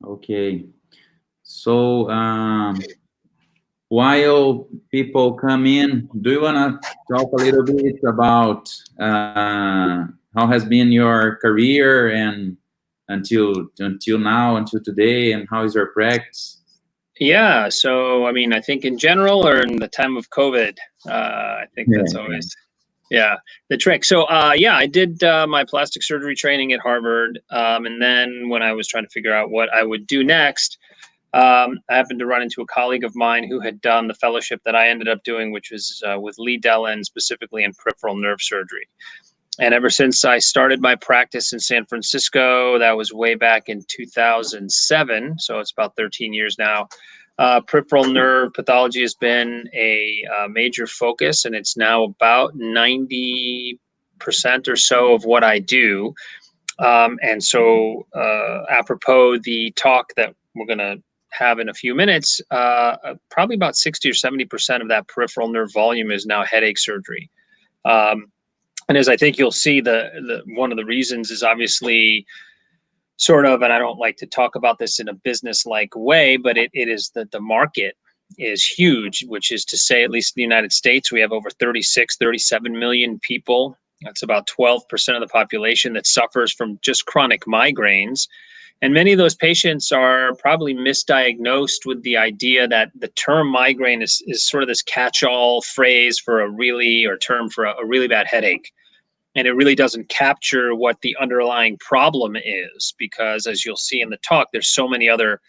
Okay. So, while people come in, do you want to talk a little bit about how has been your career and until now, until today, and how is your practice? Yeah, so I mean, I think in general or in the time of COVID, I think that's Yeah. always, yeah, the trick. So yeah, I did my plastic surgery training at Harvard, and then when I was trying to figure out what I would do next, I happened to run into a colleague of mine who had done the fellowship that I ended up doing, which was with Lee Dellen, specifically in peripheral nerve surgery. And ever since I started my practice in San Francisco, that was way back in 2007, so it's about 13 years now. Peripheral nerve pathology has been a major focus, and it's now about 90% or so of what I do. And so, apropos the talk that we're going to have in a few minutes, probably about 60 or 70% of that peripheral nerve volume is now headache surgery. Um, and as I think you'll see, the one of the reasons is obviously sort of, and I don't like to talk about this in a business like way, but it is that the market is huge, which is to say, at least in the United States, we have over 36, 37 million people. That's about 12% of the population that suffers from just chronic migraines. And many of those patients are probably misdiagnosed with the idea that the term migraine is sort of this catch-all phrase for a really, or term for a really bad headache. And it really doesn't capture what the underlying problem is, because as you'll see in the talk, there's so many other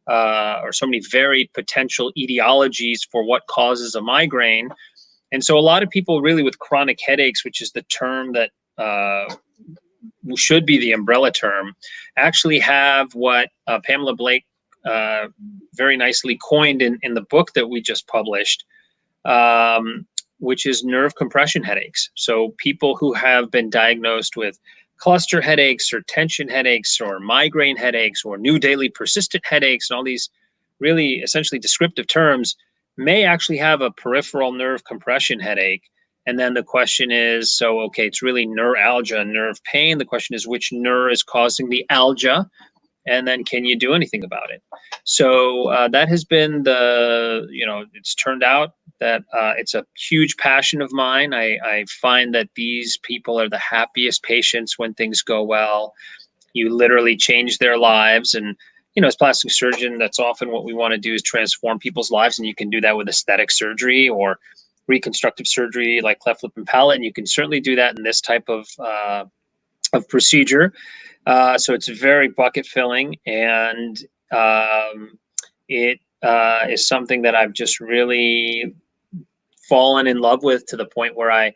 or so many varied potential etiologies for what causes a migraine. And so a lot of people really with chronic headaches, which is the term that should be the umbrella term, actually have what Pamela Blake very nicely coined in the book that we just published, which is nerve compression headaches. So people who have been diagnosed with cluster headaches or tension headaches or migraine headaches or new daily persistent headaches and all these really essentially descriptive terms may actually have a peripheral nerve compression headache. And then the question is, so, okay, it's really neuralgia, nerve pain. The question is, which nerve is causing the algia? And then can you do anything about it? So that has been it's turned out that it's a huge passion of mine. I find that these people are the happiest patients when things go well. You literally change their lives. And, as plastic surgeon, that's often what we want to do is transform people's lives. And you can do that with aesthetic surgery or reconstructive surgery like cleft lip and palate. And you can certainly do that in this type of procedure. So it's very bucket filling, and it is something that I've just really fallen in love with, to the point where I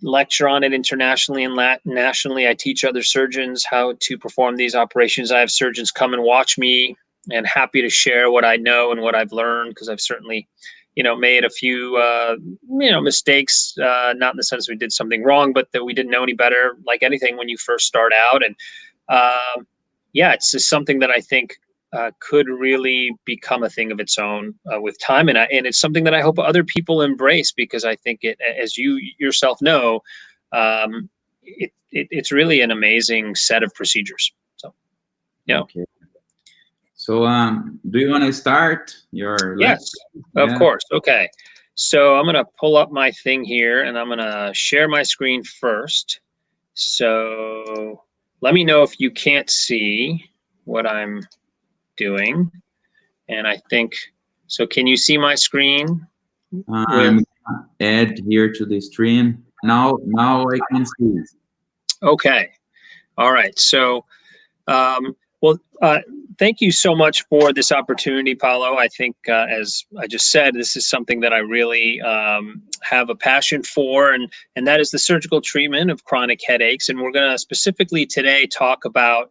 lecture on it internationally and nationally. I teach other surgeons how to perform these operations. I have surgeons come and watch me, and happy to share what I know and what I've learned, because I've certainly made a few, mistakes, not in the sense we did something wrong, but that we didn't know any better, like anything when you first start out. And yeah, it's just something that I think could really become a thing of its own with time. And it's something that I hope other people embrace, because I think it, as you yourself know, it's really an amazing set of procedures. So, yeah. Okay. So, do you want to start your Yes, lecture? of course. Okay. So I'm going to pull up my thing here, and I'm going to share my screen first. So let me know if you can't see what I'm doing. And I think, so can you see my screen? I'm add here to the stream. Now I can see. Okay. All right. So, well, thank you so much for this opportunity, Paulo. I think, as I just said, this is something that I really have a passion for, and that is the surgical treatment of chronic headaches. And we're going to specifically today talk about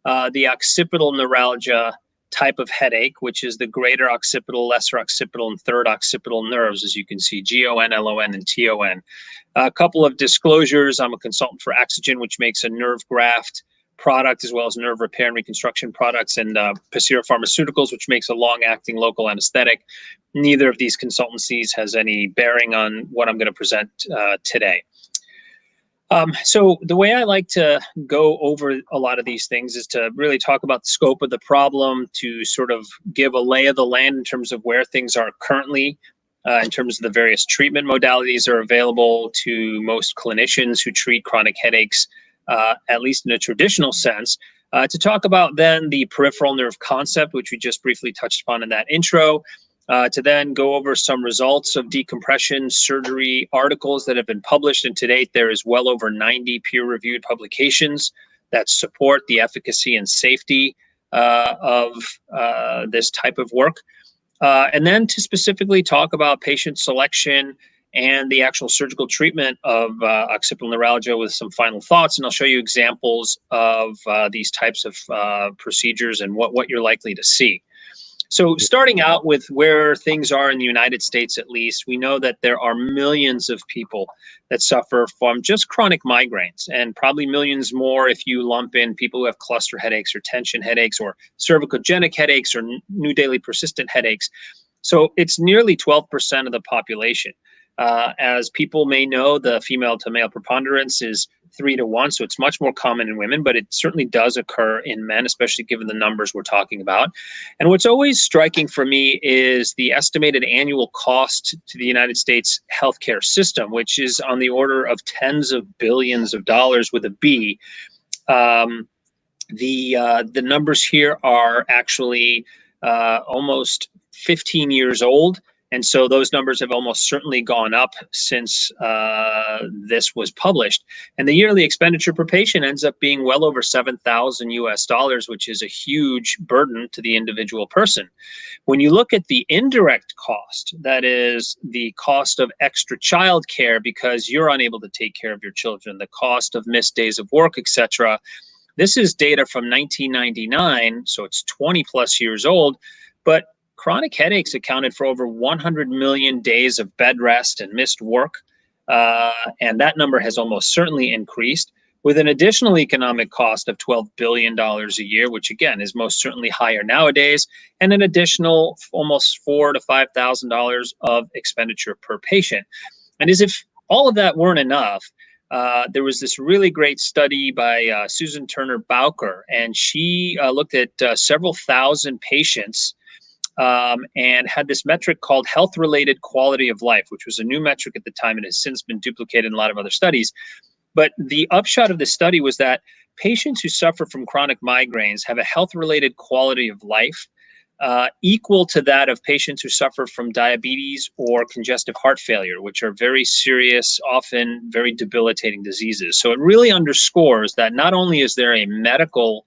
the occipital neuralgia type of headache, which is the greater occipital, lesser occipital, and third occipital nerves, as you can see, GON, LON, and TON. A couple of disclosures. I'm a consultant for Axogen, which makes a nerve graft product, as well as nerve repair and reconstruction products, and Pacira Pharmaceuticals, which makes a long-acting local anesthetic. Neither of these consultancies has any bearing on what I'm going to present today. So the way I like to go over a lot of these things is to really talk about the scope of the problem, to sort of give a lay of the land in terms of where things are currently, in terms of the various treatment modalities that are available to most clinicians who treat chronic headaches, at least in a traditional sense. To talk about then the peripheral nerve concept, which we just briefly touched upon in that intro, to then go over some results of decompression surgery articles that have been published. And to date, there is well over 90 peer-reviewed publications that support the efficacy and safety of this type of work. And then to specifically talk about patient selection and the actual surgical treatment of occipital neuralgia with some final thoughts. And I'll show you examples of these types of procedures and what you're likely to see. So starting out with where things are in the United States, at least, we know that there are millions of people that suffer from just chronic migraines, and probably millions more if you lump in people who have cluster headaches or tension headaches or cervicogenic headaches or new daily persistent headaches. So it's nearly 12% of the population. As people may know, the female to male preponderance is 3 to 1, so it's much more common in women, but it certainly does occur in men, especially given the numbers we're talking about. And what's always striking for me is the estimated annual cost to the United States healthcare system, which is on the order of tens of billions of dollars with a B. The numbers here are actually almost 15 years old. And so those numbers have almost certainly gone up since this was published. And the yearly expenditure per patient ends up being well over $7,000 US, which is a huge burden to the individual person. When you look at the indirect cost, that is the cost of extra child care because you're unable to take care of your children, the cost of missed days of work, etc. This is data from 1999, so it's 20 plus years old, but chronic headaches accounted for over 100 million days of bed rest and missed work, and that number has almost certainly increased, with an additional economic cost of $12 billion a year, which again is most certainly higher nowadays, and an additional almost $4,000 to $5,000 of expenditure per patient. And as if all of that weren't enough, there was this really great study by Susan Turner Bowker, and she looked at several thousand patients and had this metric called health-related quality of life, which was a new metric at the time and has since been duplicated in a lot of other studies. But the upshot of the study was that patients who suffer from chronic migraines have a health-related quality of life equal to that of patients who suffer from diabetes or congestive heart failure, which are very serious, often very debilitating diseases. So it really underscores that not only is there a medical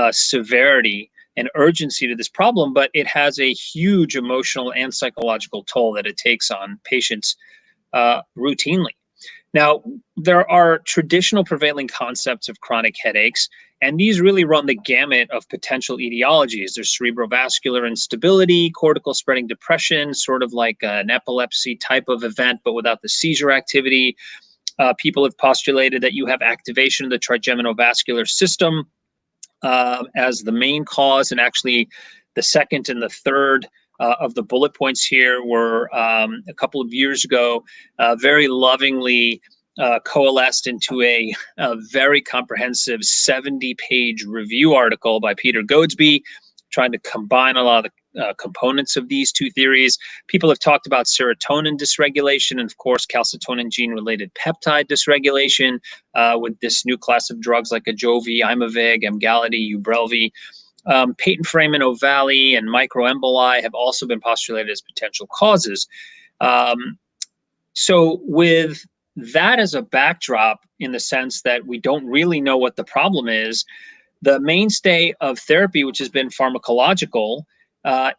severity and urgency to this problem, but it has a huge emotional and psychological toll that it takes on patients routinely. Now, there are traditional prevailing concepts of chronic headaches, and these really run the gamut of potential etiologies. There's cerebrovascular instability, cortical spreading depression, sort of like an epilepsy type of event, but without the seizure activity. People have postulated that you have activation of the trigeminovascular system as the main cause, and actually the second and the third of the bullet points here were a couple of years ago very lovingly coalesced into a very comprehensive 70-page review article by Peter Goadsby, trying to combine a lot of the components of these two theories. People have talked about serotonin dysregulation and, of course, calcitonin gene-related peptide dysregulation with this new class of drugs like Ajovy, Aimovig, Emgality, Ubrelvy. Patent foramen ovale and microemboli have also been postulated as potential causes. So with that as a backdrop, in the sense that we don't really know what the problem is, the mainstay of therapy, which has been pharmacological,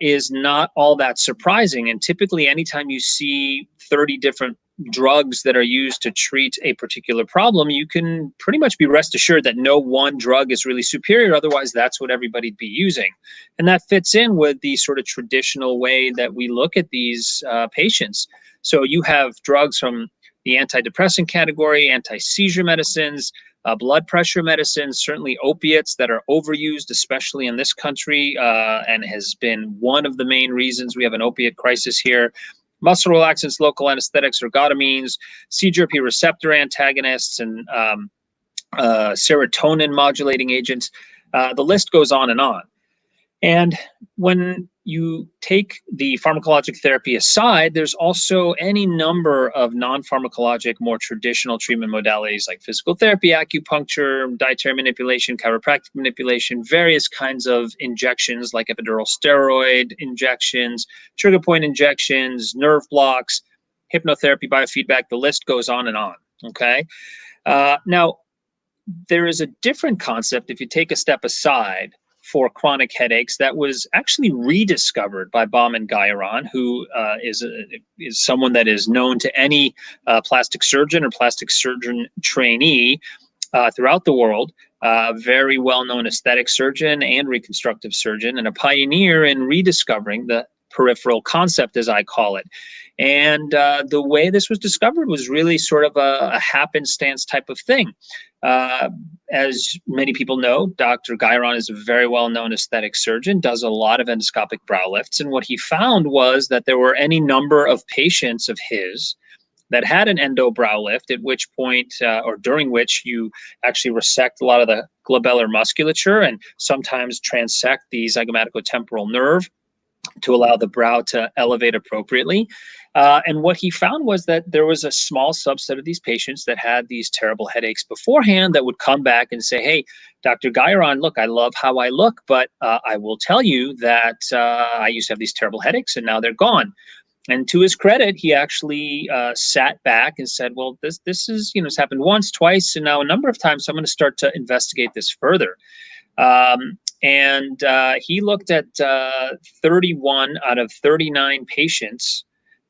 is not all that surprising. And typically, anytime you see 30 different drugs that are used to treat a particular problem, you can pretty much be rest assured that no one drug is really superior. Otherwise, that's what everybody'd be using. And that fits in with the sort of traditional way that we look at these patients. So you have drugs from the antidepressant category, anti-seizure medicines, blood pressure medicines, certainly opiates that are overused, especially in this country, and has been one of the main reasons we have an opiate crisis here. muscle relaxants, local anesthetics, ergotamines, CGRP receptor antagonists, and serotonin modulating agents. The list goes on and on. And when you take the pharmacologic therapy aside, there's also any number of non-pharmacologic, more traditional treatment modalities like physical therapy, acupuncture, dietary manipulation, chiropractic manipulation, various kinds of injections like epidural steroid injections, trigger point injections, nerve blocks, hypnotherapy, biofeedback. The list goes on and on. Okay. Now, there is a different concept if you take a step aside for chronic headaches that was actually rediscovered by Baum and Guyron, who is someone that is known to any plastic surgeon or plastic surgeon trainee throughout the world. Very well-known aesthetic surgeon and reconstructive surgeon, and a pioneer in rediscovering the peripheral concept, as I call it. And the way this was discovered was really sort of a happenstance type of thing. As many people know, Dr. Guyron is a very well-known aesthetic surgeon, does a lot of endoscopic brow lifts. And what he found was that there were any number of patients of his that had an endo brow lift, at which point, or during which you actually resect a lot of the glabellar musculature and sometimes transect the zygomaticotemporal nerve to allow the brow to elevate appropriately. And what he found was that there was a small subset of these patients that had these terrible headaches beforehand that would come back and say, hey, Dr. Guyron, look, I love how I look, but I will tell you that I used to have these terrible headaches and now they're gone. And to his credit, he actually sat back and said, well, this is, it's happened once, twice, and now a number of times, so I'm going to start to investigate this further. And he looked at 31 out of 39 patients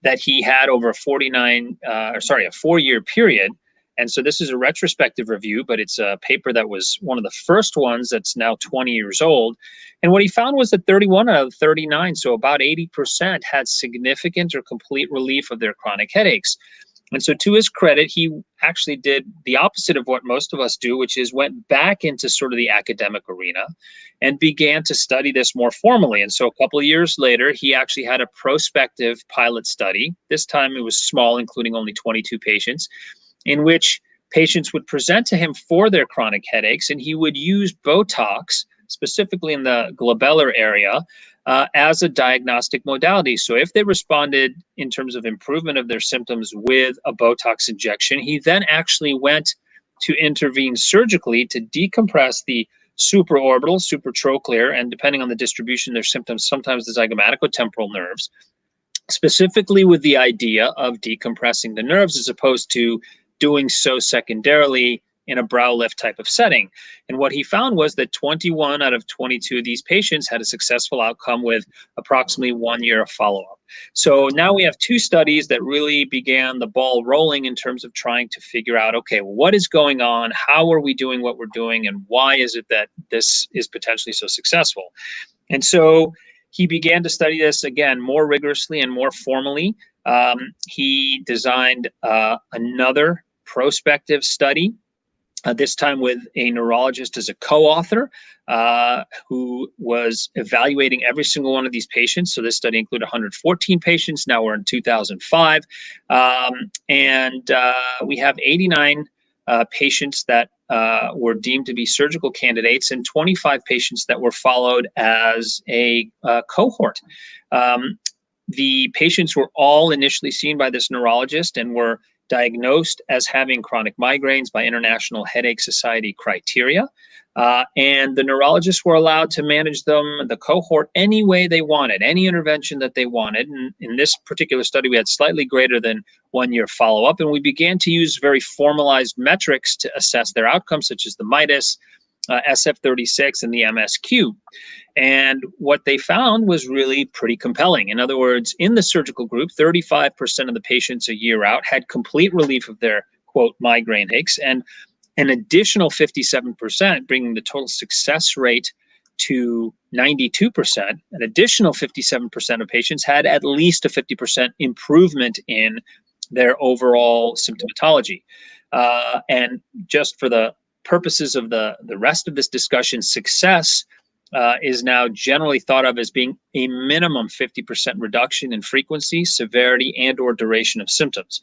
that he had over a 4-year period. And so this is a retrospective review, but it's a paper that was one of the first ones that's now 20 years old. And what he found was that 31 out of 39, so about 80%, had significant or complete relief of their chronic headaches. And so to his credit, he actually did the opposite of what most of us do, which is went back into sort of the academic arena and began to study this more formally. And so a couple of years later, he actually had a prospective pilot study. This time it was small, including only 22 patients, in which patients would present to him for their chronic headaches, and he would use Botox, specifically in the glabellar area, as a diagnostic modality. So if they responded in terms of improvement of their symptoms with a Botox injection, he then actually went to intervene surgically to decompress the supraorbital, supratrochlear, and depending on the distribution of their symptoms, sometimes the zygomaticotemporal nerves, specifically with the idea of decompressing the nerves as opposed to doing so secondarily in a brow lift type of setting. And what he found was that 21 out of 22 of these patients had a successful outcome with approximately 1 year of follow-up. So now we have two studies that really began the ball rolling in terms of trying to figure out, okay, well, what is going on? How are we doing what we're doing? And why is it that this is potentially so successful? And so he began to study this again more rigorously and more formally. He designed another prospective study, this time with a neurologist as a co-author, who was evaluating every single one of these patients. So this study included 114 patients. Now we're in 2005. And we have 89 patients that were deemed to be surgical candidates and 25 patients that were followed as a cohort. The patients were all initially seen by this neurologist and were diagnosed as having chronic migraines by International Headache Society criteria. And the neurologists were allowed to manage them, the cohort, any way they wanted, any intervention that they wanted. And in this particular study, we had slightly greater than 1 year follow-up. And we began to use very formalized metrics to assess their outcomes, such as the MIDAS, SF36, and the MSQ. And what they found was really pretty compelling. In other words, in the surgical group, 35% of the patients a year out had complete relief of their, quote, migraine headaches, and an additional 57%, bringing the total success rate to 92%. An additional 57% of patients had at least a 50% improvement in their overall symptomatology. And just for the purposes of the rest of this discussion, success is now generally thought of as being a minimum 50% reduction in frequency, severity, and or duration of symptoms.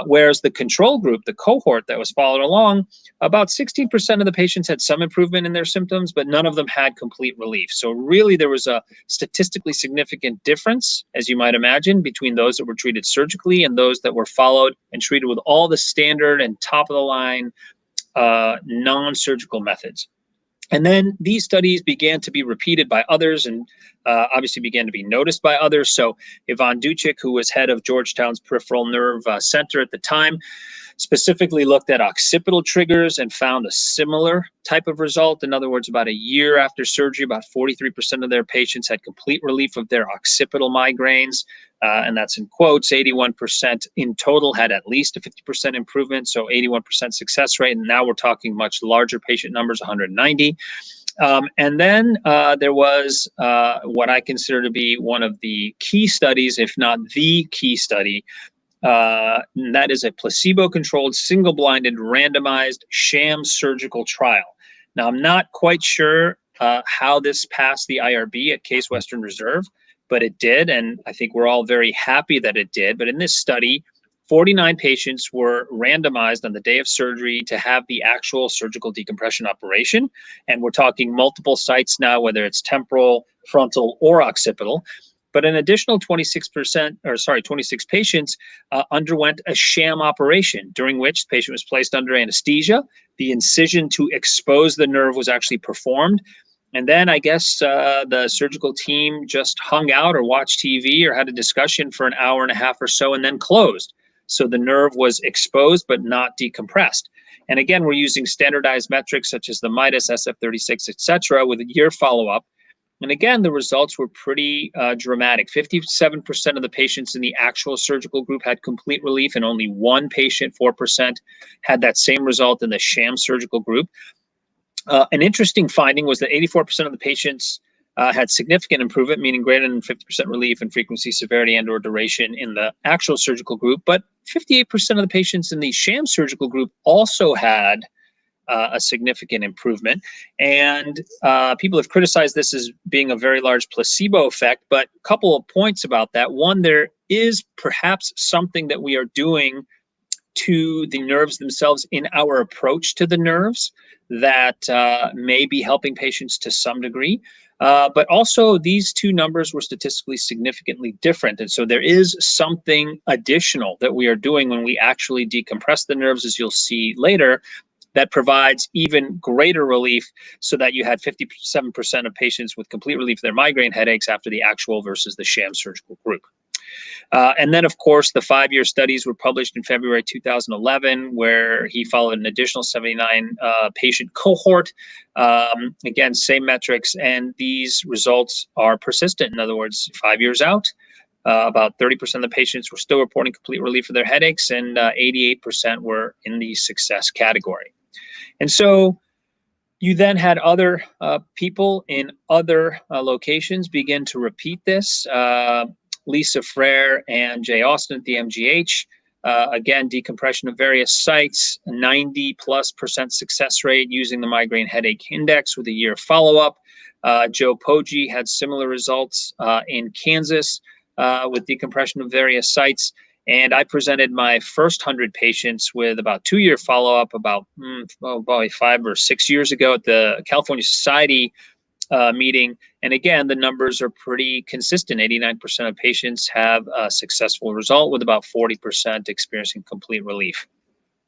Whereas the control group, the cohort that was followed along, about 16% of the patients had some improvement in their symptoms, but none of them had complete relief. So really there was a statistically significant difference, as you might imagine, between those that were treated surgically and those that were followed and treated with all the standard and top of the line non-surgical methods. And then these studies began to be repeated by others and obviously began to be noticed by others. So Ivan Ducic, who was head of Georgetown's Peripheral Nerve Center at the time, specifically looked at occipital triggers and found a similar type of result. In other words, about a year after surgery, about 43% of their patients had complete relief of their occipital migraines. And that's in quotes. 81% in total had at least a 50% improvement, so 81% success rate. And now we're talking much larger patient numbers, 190. And then there was what I consider to be one of the key studies, if not the key study, and that is a placebo-controlled, single-blinded, randomized sham surgical trial. Now, I'm not quite sure how this passed the IRB at Case Western Reserve, but it did, and I think we're all very happy that it did. But in this study, 49 patients were randomized on the day of surgery to have the actual surgical decompression operation, and we're talking multiple sites now, whether it's temporal, frontal, or occipital. But an additional 26 patients underwent a sham operation, during which the patient was placed under anesthesia. The incision to expose the nerve was actually performed. And then I guess the surgical team just hung out or watched TV or had a discussion for an hour and a half or so and then closed. So the nerve was exposed but not decompressed. And again, we're using standardized metrics such as the MIDAS, SF36, et cetera, with a year follow-up. And again, the results were pretty dramatic. 57% of the patients in the actual surgical group had complete relief, and only one patient, 4%, had that same result in the sham surgical group. An interesting finding was that 84% of the patients had significant improvement, meaning greater than 50% relief in frequency, severity, and or duration in the actual surgical group. But 58% of the patients in the sham surgical group also had a significant improvement. And people have criticized this as being a very large placebo effect, but a couple of points about that. One, there is perhaps something that we are doing to the nerves themselves in our approach to the nerves that may be helping patients to some degree. But also these two numbers were statistically significantly different. And so there is something additional that we are doing when we actually decompress the nerves, as you'll see later, that provides even greater relief, so that you had 57% of patients with complete relief of their migraine headaches after the actual versus the sham surgical group. And then, of course, the 5-year studies were published in February 2011, where he followed an additional 79 patient cohort. Again, same metrics, and these results are persistent. In other words, 5 years out, about 30% of the patients were still reporting complete relief of their headaches, and 88% were in the success category. And so you then had other people in other locations begin to repeat this. Lisa Frere and Jay Austin at the MGH. Again, decompression of various sites, 90+% success rate using the migraine headache index with a year follow-up. Joe Poggi had similar results in Kansas with decompression of various sites. And I presented my first 100 patients with about 2-year follow-up about probably 5 or 6 years ago at the California Society meeting. And again, the numbers are pretty consistent. 89% of patients have a successful result, with about 40% experiencing complete relief.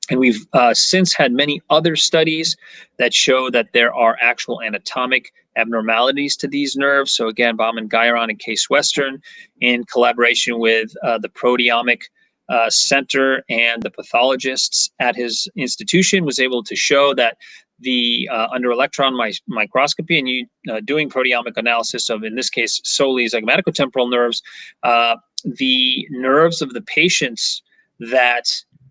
And we've since had many other studies that show that there are actual anatomic abnormalities to these nerves. So again, Bauman Guyron and Case Western, in collaboration with the proteomic center and the pathologists at his institution, was able to show that the under electron microscopy and doing proteomic analysis of, in this case, solely zygomaticotemporal nerves, the nerves of the patients that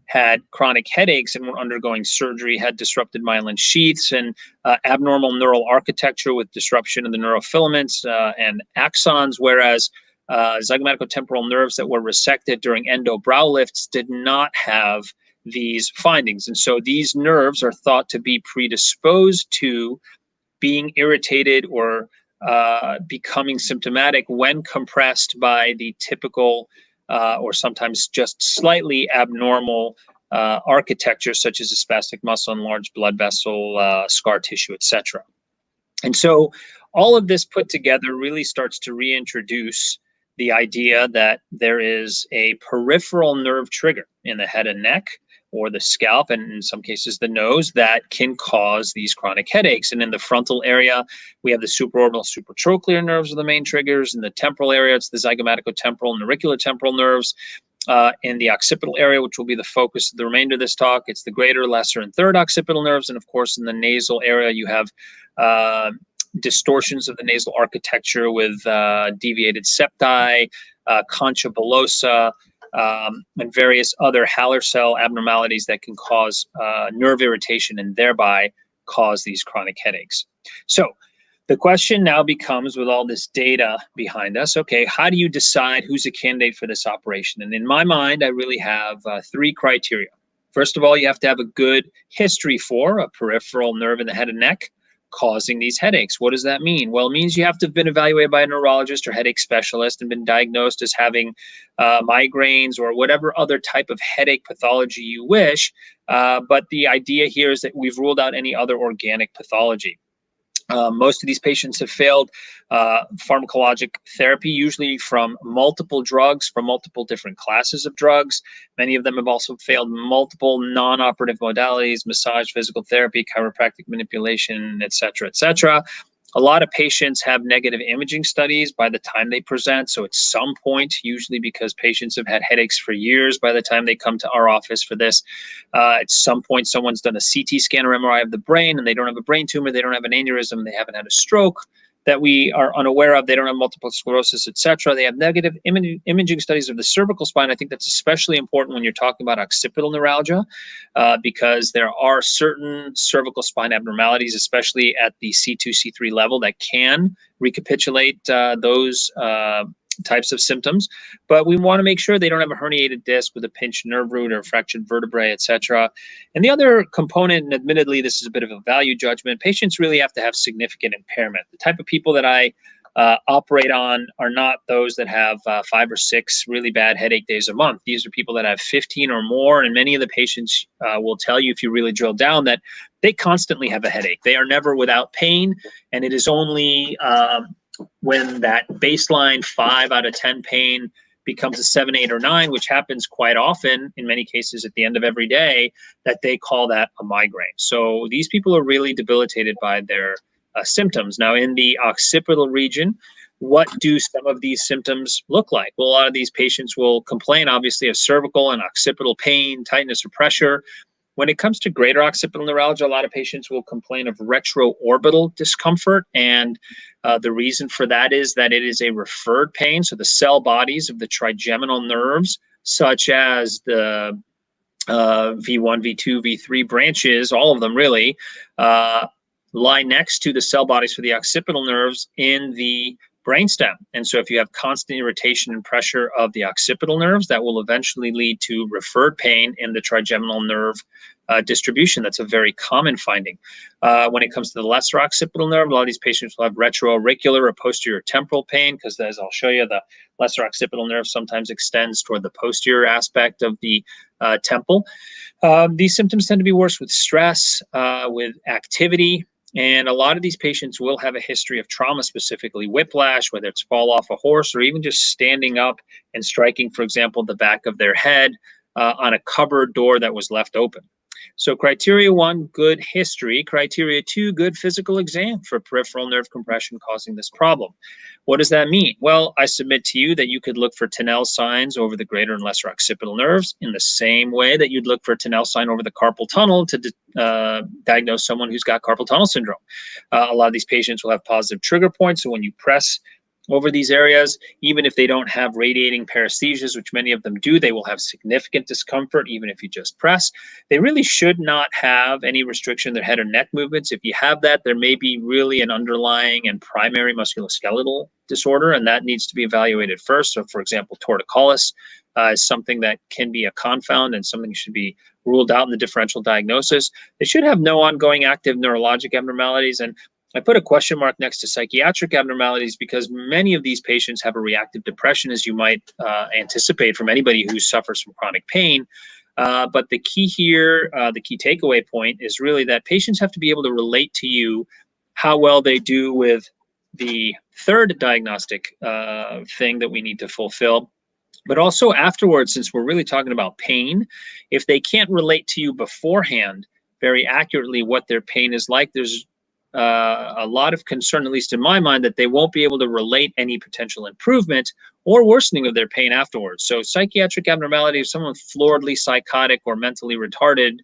had chronic headaches and were undergoing surgery had disrupted myelin sheaths and abnormal neural architecture with disruption of the neurofilaments and axons, whereas zygomaticotemporal nerves that were resected during endo-brow lifts did not have these findings. And so these nerves are thought to be predisposed to being irritated or becoming symptomatic when compressed by the typical or sometimes just slightly abnormal architecture, such as a spastic muscle, enlarged blood vessel, scar tissue, etc. And so all of this put together really starts to reintroduce the idea that there is a peripheral nerve trigger in the head and neck, or the scalp, and in some cases the nose, that can cause these chronic headaches. And in the frontal area, we have the supraorbital, supratrochlear nerves are the main triggers. In the temporal area, it's the zygomaticotemporal and auriculotemporal nerves. In the occipital area, which will be the focus of the remainder of this talk, it's the greater, lesser, and third occipital nerves. And of course, in the nasal area, you have distortions of the nasal architecture with deviated septi, concha bullosa, and various other Haller cell abnormalities that can cause nerve irritation and thereby cause these chronic headaches. So the question now becomes, with all this data behind us, okay, how do you decide who's a candidate for this operation? And in my mind, I really have three criteria. First of all, you have to have a good history for a peripheral nerve in the head and neck causing these headaches. What does that mean? Well, it means you have to have been evaluated by a neurologist or headache specialist and been diagnosed as having migraines or whatever other type of headache pathology you wish. But the idea here is that we've ruled out any other organic pathology. Most of these patients have failed pharmacologic therapy, usually from multiple drugs, from multiple different classes of drugs. Many of them have also failed multiple non-operative modalities, massage, physical therapy, chiropractic manipulation, et cetera, et cetera. A lot of patients have negative imaging studies by the time they present. So at some point, usually because patients have had headaches for years by the time they come to our office for this, at some point someone's done a CT scan or MRI of the brain and they don't have a brain tumor, they don't have an aneurysm, they haven't had a stroke that we are unaware of, they don't have multiple sclerosis, etc. They have negative imaging studies of the cervical spine. I think that's especially important when you're talking about occipital neuralgia, because there are certain cervical spine abnormalities, especially at the C2, C3 level, that can recapitulate those types of symptoms. But we want to make sure they don't have a herniated disc with a pinched nerve root or fractured vertebrae, etc. And the other component, and admittedly this is a bit of a value judgment, patients really have to have significant impairment. The type of people that I operate on are not those that have 5 or 6 really bad headache days a month. These are people that have 15 or more, and many of the patients will tell you, if you really drill down, that they constantly have a headache. They are never without pain, and it is only when that baseline 5 out of 10 pain becomes a 7, 8, or 9, which happens quite often, in many cases at the end of every day, that they call that a migraine. So these people are really debilitated by their symptoms. Now, in the occipital region, what do some of these symptoms look like? Well, a lot of these patients will complain, obviously, of cervical and occipital pain, tightness, or pressure. When it comes to greater occipital neuralgia, a lot of patients will complain of retroorbital discomfort, and the reason for that is that it is a referred pain. So the cell bodies of the trigeminal nerves, such as the V1, V2, V3 branches, all of them really, lie next to the cell bodies for the occipital nerves in the brainstem. And so if you have constant irritation and pressure of the occipital nerves, that will eventually lead to referred pain in the trigeminal nerve distribution. That's a very common finding. When it comes to the lesser occipital nerve, a lot of these patients will have retroauricular or posterior temporal pain, because as I'll show you, the lesser occipital nerve sometimes extends toward the posterior aspect of the temple. These symptoms tend to be worse with stress, with activity. And a lot of these patients will have a history of trauma, specifically whiplash, whether it's fall off a horse or even just standing up and striking, for example, the back of their head on a cupboard door that was left open. So criteria 1, good history. Criteria 2, good physical exam for peripheral nerve compression causing this problem. What does that mean? Well, I submit to you that you could look for Tinel signs over the greater and lesser occipital nerves in the same way that you'd look for a Tinel sign over the carpal tunnel to diagnose someone who's got carpal tunnel syndrome. A lot of these patients will have positive trigger points, so when you press over these areas, even if they don't have radiating paresthesias, which many of them do, they will have significant discomfort even if you just press. They really should not have any restriction in their head or neck movements. If you have that, there may be really an underlying and primary musculoskeletal disorder, and that needs to be evaluated first. So for example, torticollis is something that can be a confound and something should be ruled out in the differential diagnosis. They should have no ongoing active neurologic abnormalities, and I put a question mark next to psychiatric abnormalities because many of these patients have a reactive depression, as you might anticipate from anybody who suffers from chronic pain. But the key here, the key takeaway point is really that patients have to be able to relate to you how well they do with the third diagnostic thing that we need to fulfill. But also afterwards, since we're really talking about pain, if they can't relate to you beforehand very accurately what their pain is like, there's a lot of concern, at least in my mind, that they won't be able to relate any potential improvement or worsening of their pain afterwards. So psychiatric abnormality, if someone's floridly psychotic or mentally retarded,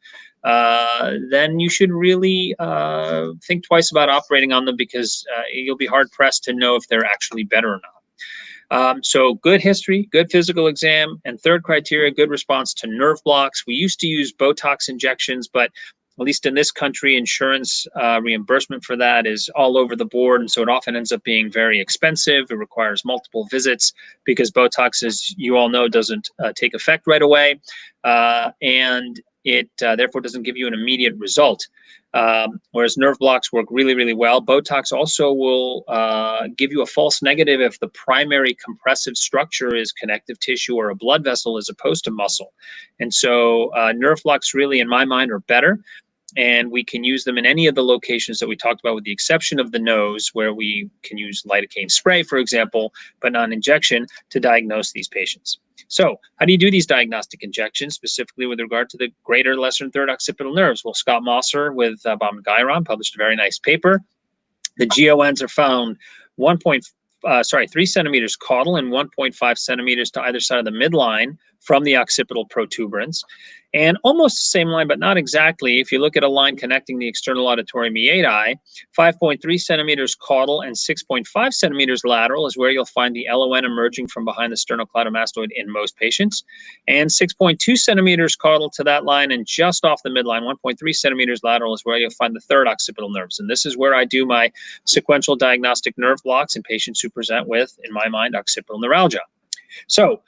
then you should really think twice about operating on them, because you'll be hard pressed to know if they're actually better or not. So good history, good physical exam, and third criteria, good response to nerve blocks. We used to use Botox injections, but at least in this country, insurance reimbursement for that is all over the board. And so it often ends up being very expensive. It requires multiple visits because Botox, as you all know, doesn't take effect right away. And it therefore doesn't give you an immediate result. Whereas nerve blocks work really, really well. Botox also will give you a false negative if the primary compressive structure is connective tissue or a blood vessel as opposed to muscle. And so nerve blocks really, in my mind, are better. And we can use them in any of the locations that we talked about, with the exception of the nose, where we can use lidocaine spray, for example, but not injection, to diagnose these patients. So how do you do these diagnostic injections, specifically with regard to the greater, lesser, and third occipital nerves? Well, Scott Mosser with Baum and Guyron published a very nice paper. The GONs are found 3 centimeters caudal and 1.5 centimeters to either side of the midline from the occipital protuberance. And almost the same line, but not exactly. If you look at a line connecting the external auditory meatus, 5.3 centimeters caudal and 6.5 centimeters lateral is where you'll find the LON emerging from behind the sternocleidomastoid in most patients. And 6.2 centimeters caudal to that line, and just off the midline, 1.3 centimeters lateral, is where you'll find the third occipital nerves. And this is where I do my sequential diagnostic nerve blocks in patients who present with, in my mind, occipital neuralgia. So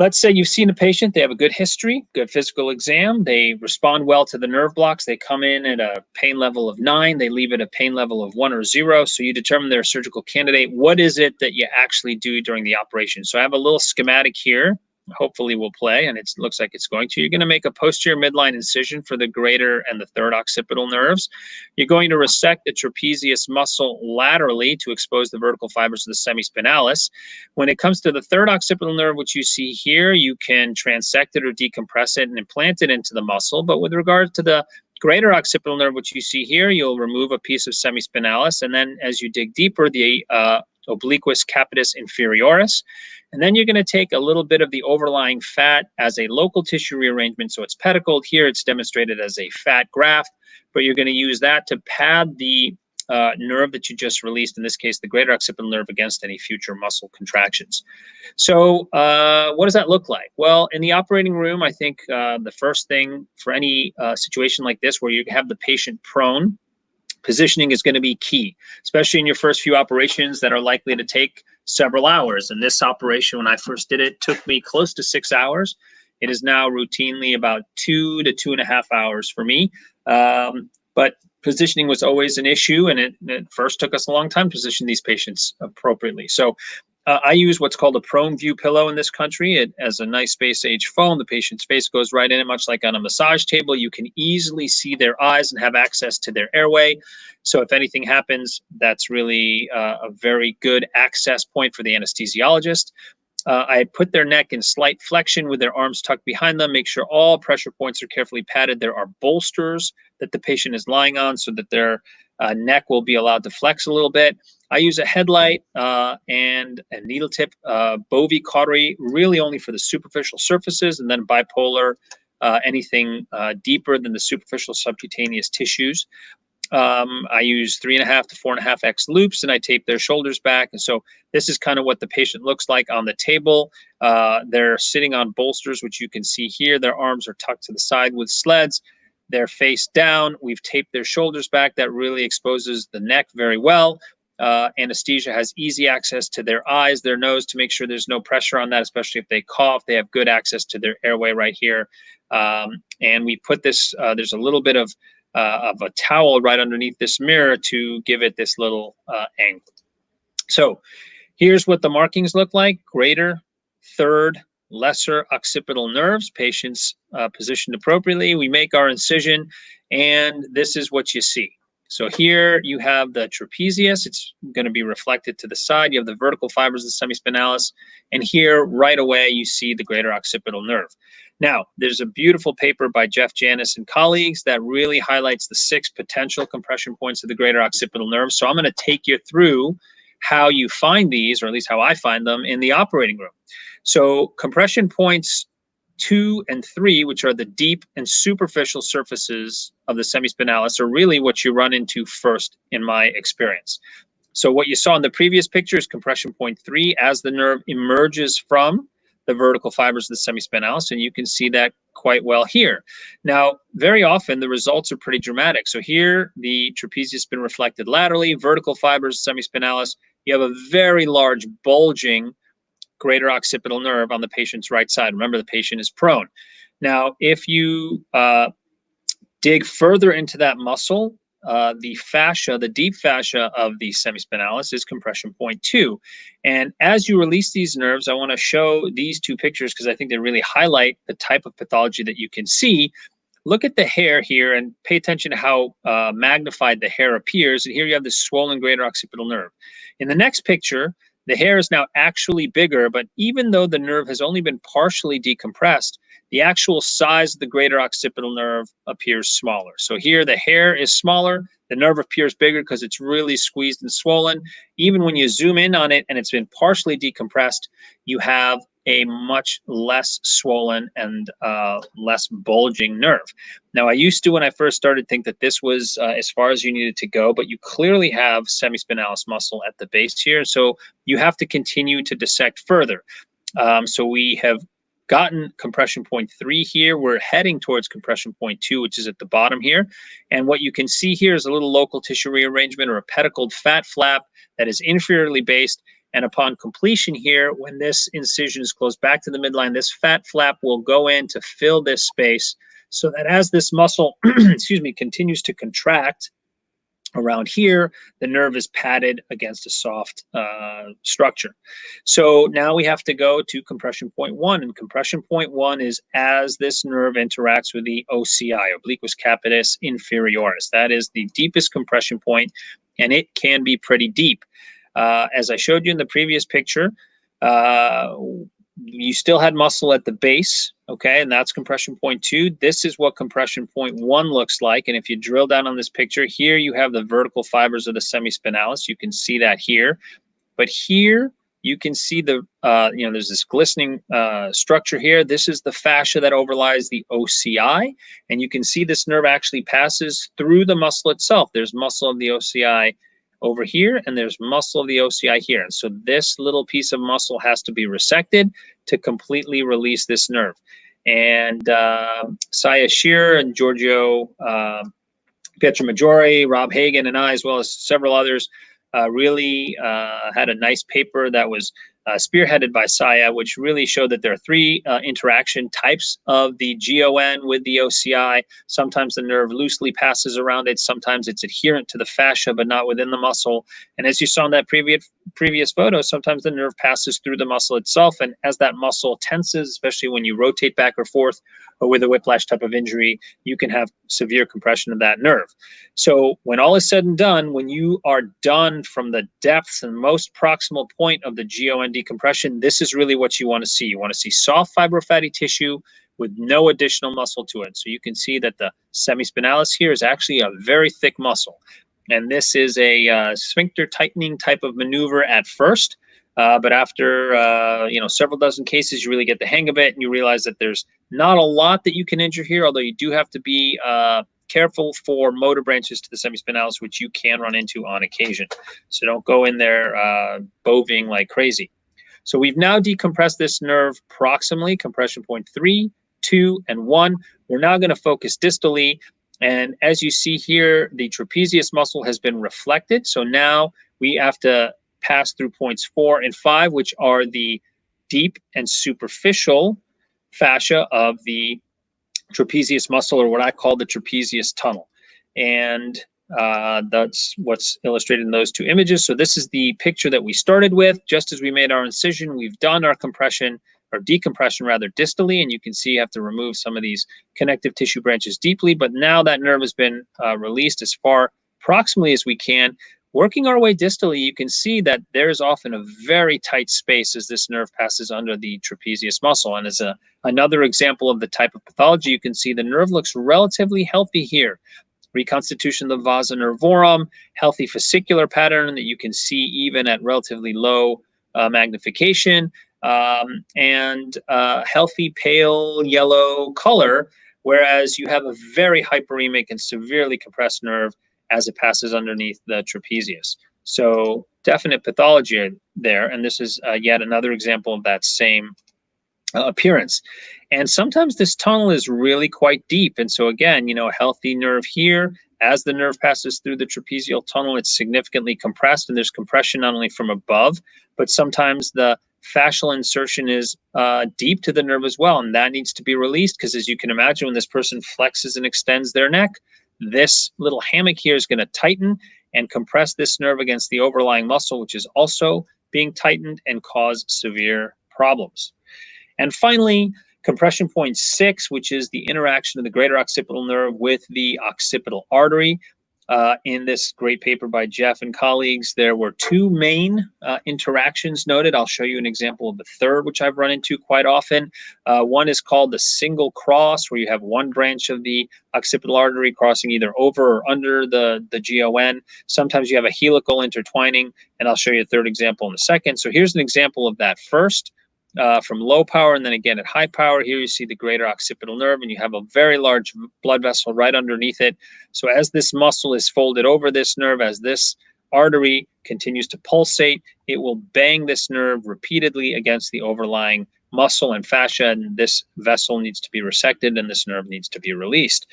let's say you've seen a patient, they have a good history, good physical exam, they respond well to the nerve blocks, they come in at a pain level of 9, they leave at a pain level of 1 or 0, so you determine they're a surgical candidate. What is it that you actually do during the operation? So I have a little schematic here, hopefully will play, and it looks like it's going to. You're going to make a posterior midline incision for the greater and the third occipital nerves. You're going to resect the trapezius muscle laterally to expose the vertical fibers of the semispinalis. When it comes to the third occipital nerve, which you see here, you can transect it or decompress it and implant it into the muscle. But with regard to the greater occipital nerve, which you see here, you'll remove a piece of semispinalis, and then as you dig deeper, the obliquus capitis inferioris. And then you're going to take a little bit of the overlying fat as a local tissue rearrangement. So it's pedicled. Here it's demonstrated as a fat graft, but you're going to use that to pad the nerve that you just released, in this case, the greater occipital nerve, against any future muscle contractions. So what does that look like? Well, in the operating room, I think the first thing for any situation like this, where you have the patient prone, positioning is going to be key, especially in your first few operations that are likely to take several hours. And this operation, when I first did it, took me close to 6 hours. It is now routinely about 2 to 2.5 hours for me. But positioning was always an issue, and it first took us a long time to position these patients appropriately. So I use what's called a prone view pillow in this country. It has a nice space age foam. The patient's face goes right in it, much like on a massage table. You can easily see their eyes and have access to their airway. So if anything happens, that's really a very good access point for the anesthesiologist. I put their neck in slight flexion with their arms tucked behind them. Make sure all pressure points are carefully padded. There are bolsters that the patient is lying on so that their neck will be allowed to flex a little bit. I use a headlight and a needle tip Bovie cautery, really only for the superficial surfaces, and then bipolar, anything deeper than the superficial subcutaneous tissues. I use 3.5 to 4.5x loops, and I tape their shoulders back. And so this is kind of what the patient looks like on the table. They're sitting on bolsters, which you can see here. Their arms are tucked to the side with sleds. They're face down. We've taped their shoulders back. That really exposes the neck very well. Anesthesia has easy access to their eyes, their nose, to make sure there's no pressure on that, especially if they cough. They have good access to their airway right here. And we put this, there's a little bit of of a towel right underneath this mirror to give it this little angle. So here's what the markings look like: greater, third, lesser occipital nerves, patients positioned appropriately. We make our incision, and this is what you see. So here you have the trapezius. It's going to be reflected to the side. You have the vertical fibers of the semispinalis, and here right away you see the greater occipital nerve. Now, there's a beautiful paper by Jeff Janis and colleagues that really highlights the 6 potential compression points of the greater occipital nerve. So I'm going to take you through how you find these, or at least how I find them, in the operating room. So compression points 2 and 3, which are the deep and superficial surfaces of the semispinalis, are really what you run into first in my experience. So what you saw in the previous picture is compression point 3 as the nerve emerges from the vertical fibers of the semispinalis, and you can see that quite well here. Now, very often the results are pretty dramatic. So here the trapezius has been reflected laterally, vertical fibers, semispinalis. You have a very large bulging greater occipital nerve on the patient's right side. Remember, the patient is prone. Now, if you dig further into that muscle, the fascia, the deep fascia of the semispinalis, is compression point 2. And as you release these nerves, I want to show these 2 pictures because I think they really highlight the type of pathology that you can see. Look at the hair here and pay attention to how magnified the hair appears. And here you have this swollen greater occipital nerve. In the next picture, the hair is now actually bigger, but even though the nerve has only been partially decompressed, the actual size of the greater occipital nerve appears smaller. So here the hair is smaller, the nerve appears bigger because it's really squeezed and swollen. Even when you zoom in on it and it's been partially decompressed, you have a much less swollen and less bulging nerve. Now, I used to, when I first started, think that this was as far as you needed to go, but you clearly have semispinalis muscle at the base here, so you have to continue to dissect further. So we have gotten compression point 3 here. We're heading towards compression point 2, which is at the bottom here. And what you can see here is a little local tissue rearrangement, or a pedicled fat flap that is inferiorly based. And upon completion here, when this incision is closed back to the midline, this fat flap will go in to fill this space, so that as this muscle excuse me, continues to contract around here, the nerve is padded against a soft structure. So now we have to go to compression point 1, and compression point 1 is as this nerve interacts with the OCI, obliquus capitis inferioris. That is the deepest compression point, and it can be pretty deep. As I showed you in the previous picture, you still had muscle at the base, okay, and that's compression point 2. This is what compression point 1 looks like, and if you drill down on this picture, here you have the vertical fibers of the semispinalis. You can see that here, but here you can see the, there's this glistening structure here. This is the fascia that overlies the OCI, and you can see this nerve actually passes through the muscle itself. There's muscle of the OCI over here, and there's muscle of the OCI here. And so this little piece of muscle has to be resected to completely release this nerve. And Saya Shearer and Giorgio Pietramaggiore, Rob Hagan, and I, as well as several others, really had a nice paper that was spearheaded by Saya, which really showed that there are 3 interaction types of the GON with the OCI. Sometimes the nerve loosely passes around it. Sometimes it's adherent to the fascia, but not within the muscle. And as you saw in that previous photo, sometimes the nerve passes through the muscle itself. And as that muscle tenses, especially when you rotate back or forth, or with a whiplash type of injury, you can have severe compression of that nerve. So when all is said and done, when you are done from the depths and most proximal point of the GON decompression, this is really what you want to see. You want to see soft fibrofatty tissue with no additional muscle to it. So you can see that the semispinalis here is actually a very thick muscle. And this is a sphincter tightening type of maneuver at first. But after several dozen cases, you really get the hang of it, and you realize that there's not a lot that you can injure here, although you do have to be careful for motor branches to the semispinalis, which you can run into on occasion. So don't go in there boving like crazy. So we've now decompressed this nerve proximally, compression point 3, 2, and 1. We're now going to focus distally. And as you see here, the trapezius muscle has been reflected. So now we have to pass through points 4 and 5, which are the deep and superficial fascia of the trapezius muscle, or what I call the trapezius tunnel. And that's what's illustrated in those two images. So this is the picture that we started with. Just as we made our incision, we've done our compression, or decompression rather, distally, and you can see you have to remove some of these connective tissue branches deeply, but now that nerve has been released as far proximally as we can. Working our way distally, you can see that there's often a very tight space as this nerve passes under the trapezius muscle. And as another example of the type of pathology, you can see the nerve looks relatively healthy here. Reconstitution of the vasa nervorum, healthy fascicular pattern that you can see even at relatively low magnification, and healthy pale yellow color, whereas you have a very hyperemic and severely compressed nerve as it passes underneath the trapezius. So definite pathology there, and this is yet another example of that same appearance. And sometimes this tunnel is really quite deep, and so again, a healthy nerve here, as the nerve passes through the trapezial tunnel, it's significantly compressed, and there's compression not only from above, but sometimes the fascial insertion is deep to the nerve as well, and that needs to be released, because as you can imagine, when this person flexes and extends their neck, this little hammock here is going to tighten and compress this nerve against the overlying muscle, which is also being tightened, and cause severe problems. And finally, compression point 6, which is the interaction of the greater occipital nerve with the occipital artery. In this great paper by Jeff and colleagues, there were two main interactions noted. I'll show you an example of the third, which I've run into quite often. One is called the single cross, where you have one branch of the occipital artery crossing either over or under the GON. Sometimes you have a helical intertwining, and I'll show you a third example in a second. So here's an example of that first. From low power, and then again at high power. Here you see the greater occipital nerve, and you have a very large blood vessel right underneath it. So as this muscle is folded over this nerve, as this artery continues to pulsate, it will bang this nerve repeatedly against the overlying muscle and fascia, and this vessel needs to be resected, and this nerve needs to be released.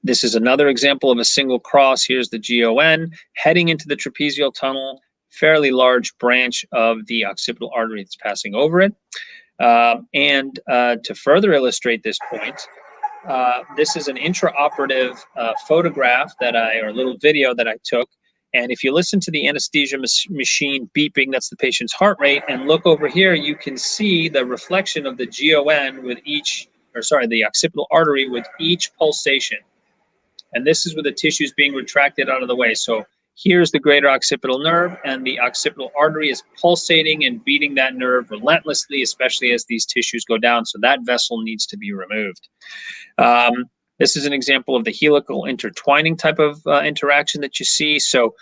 This is another example of a single cross. Here's the GON heading into the trapezial tunnel, fairly large branch of the occipital artery that's passing over it. And to further illustrate this point, this is an intraoperative photograph or little video that I took. And if you listen to the anesthesia machine beeping, that's the patient's heart rate, and look over here, you can see the reflection of the GON with the occipital artery with each pulsation. And this is with the tissues being retracted out of the way. So here's the greater occipital nerve, and the occipital artery is pulsating and beating that nerve relentlessly, especially as these tissues go down. So that vessel needs to be removed. This is an example of the helical intertwining type of interaction that you see. So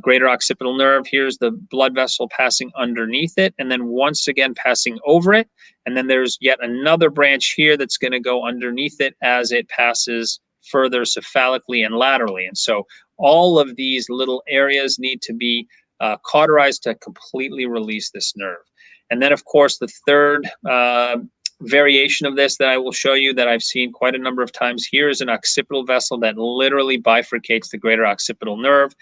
greater occipital nerve, here's the blood vessel passing underneath it, and then once again passing over it. And then there's yet another branch here that's going to go underneath it as it passes further cephalically and laterally. And so all of these little areas need to be cauterized to completely release this nerve. And then, of course, the third variation of this that I will show you that I've seen quite a number of times here is an occipital vessel that literally bifurcates the greater occipital nerve.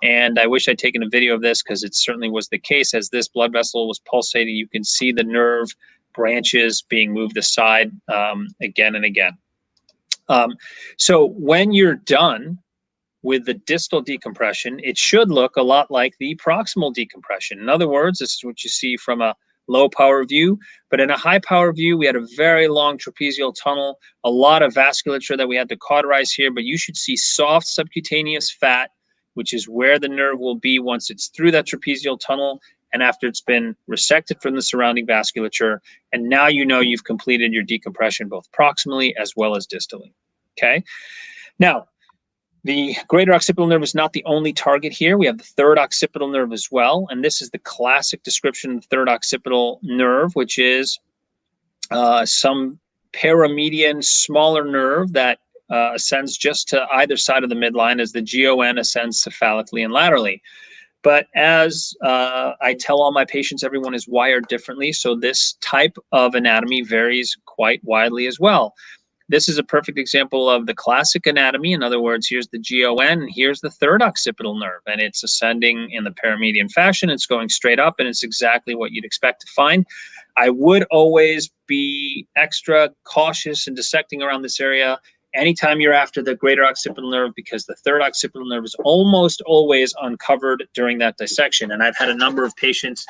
And I wish I'd taken a video of this, because it certainly was the case. As this blood vessel was pulsating, you can see the nerve branches being moved aside again and again. So when you're done with the distal decompression, it should look a lot like the proximal decompression. In other words, this is what you see from a low power view, but in a high power view, we had a very long trapezial tunnel, a lot of vasculature that we had to cauterize here, but you should see soft subcutaneous fat, which is where the nerve will be once it's through that trapezial tunnel and after it's been resected from the surrounding vasculature. And now you know you've completed your decompression both proximally as well as distally. Okay. Now, the greater occipital nerve is not the only target here. We have the third occipital nerve as well. And this is the classic description of the third occipital nerve, which is some paramedian smaller nerve that ascends just to either side of the midline as the GON ascends cephalically and laterally. But as I tell all my patients, everyone is wired differently. So this type of anatomy varies quite widely as well. This is a perfect example of the classic anatomy. In other words, here's the GON, and here's the third occipital nerve, and it's ascending in the paramedian fashion. It's going straight up, and it's exactly what you'd expect to find. I would always be extra cautious in dissecting around this area anytime you're after the greater occipital nerve, because the third occipital nerve is almost always uncovered during that dissection. And I've had a number of patients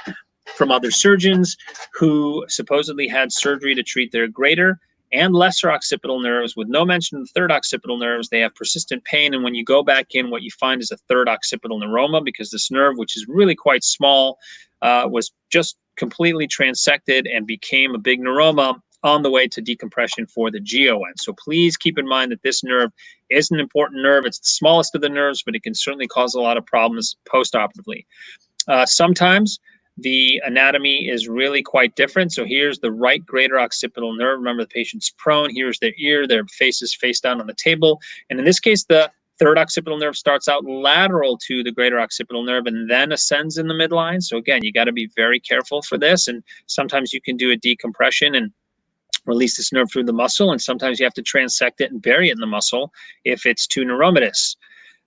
from other surgeons who supposedly had surgery to treat their greater and lesser occipital nerves with no mention of the third occipital nerves. They have persistent pain, and when you go back in, what you find is a third occipital neuroma, because this nerve, which is really quite small, was just completely transected and became a big neuroma on the way to decompression for the GON. So please keep in mind that this nerve is an important nerve. It's the smallest of the nerves, but it can certainly cause a lot of problems postoperatively. Sometimes the anatomy is really quite different. So here's the right greater occipital nerve. Remember, the patient's prone. Here's their ear. Their face is face down on the table. And in this case, the third occipital nerve starts out lateral to the greater occipital nerve and then ascends in the midline. So again, you got to be very careful for this. And sometimes you can do a decompression and release this nerve through the muscle. And sometimes you have to transect it and bury it in the muscle if it's too neuromatous.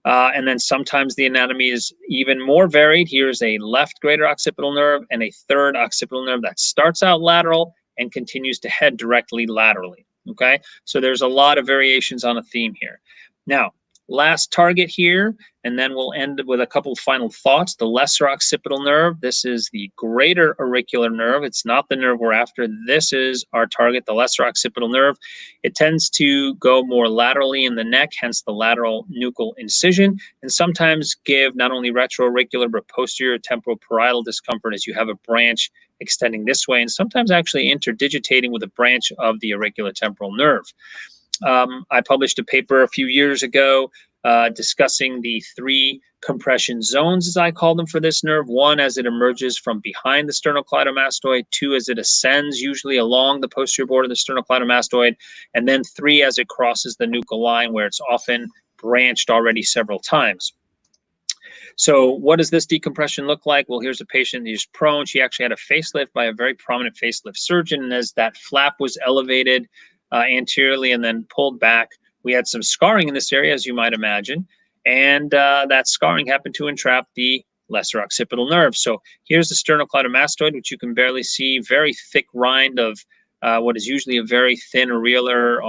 And then sometimes the anatomy is even more varied. Here's a left greater occipital nerve and a third occipital nerve that starts out lateral and continues to head directly laterally. Okay, so there's a lot of variations on a theme here. Now, last target here, and then we'll end with a couple of final thoughts. The lesser occipital nerve. This is the greater auricular nerve. It's not the nerve we're after. This is our target, the lesser occipital nerve. It tends to go more laterally in the neck, hence the lateral nuchal incision, and sometimes give not only retroauricular but posterior temporoparietal discomfort as you have a branch extending this way, and sometimes actually interdigitating with a branch of the auricular temporal nerve. I published a paper a few years ago discussing the 3 compression zones, as I call them, for this nerve. 1, as it emerges from behind the sternocleidomastoid. 2, as it ascends, usually along the posterior border of the sternocleidomastoid. And then 3, as it crosses the nuchal line, where it's often branched already several times. So what does this decompression look like? Well, here's a patient who's prone. She actually had a facelift by a very prominent facelift surgeon. And as that flap was elevated anteriorly and then pulled back, we had some scarring in this area, as you might imagine. And that scarring happened to entrap the lesser occipital nerve. So here's the sternocleidomastoid, which you can barely see, very thick rind of what is usually a very thin areolar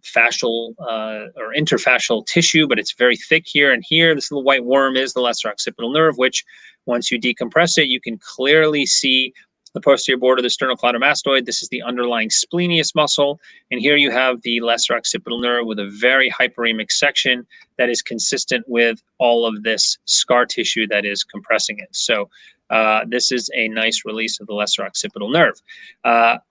fascial or interfascial tissue, but it's very thick here and here. This little white worm is the lesser occipital nerve, which once you decompress it, you can clearly see the posterior border of the sternocleidomastoid. This is the underlying splenius muscle. And here you have the lesser occipital nerve with a very hyperemic section that is consistent with all of this scar tissue that is compressing it. So this is a nice release of the lesser occipital nerve.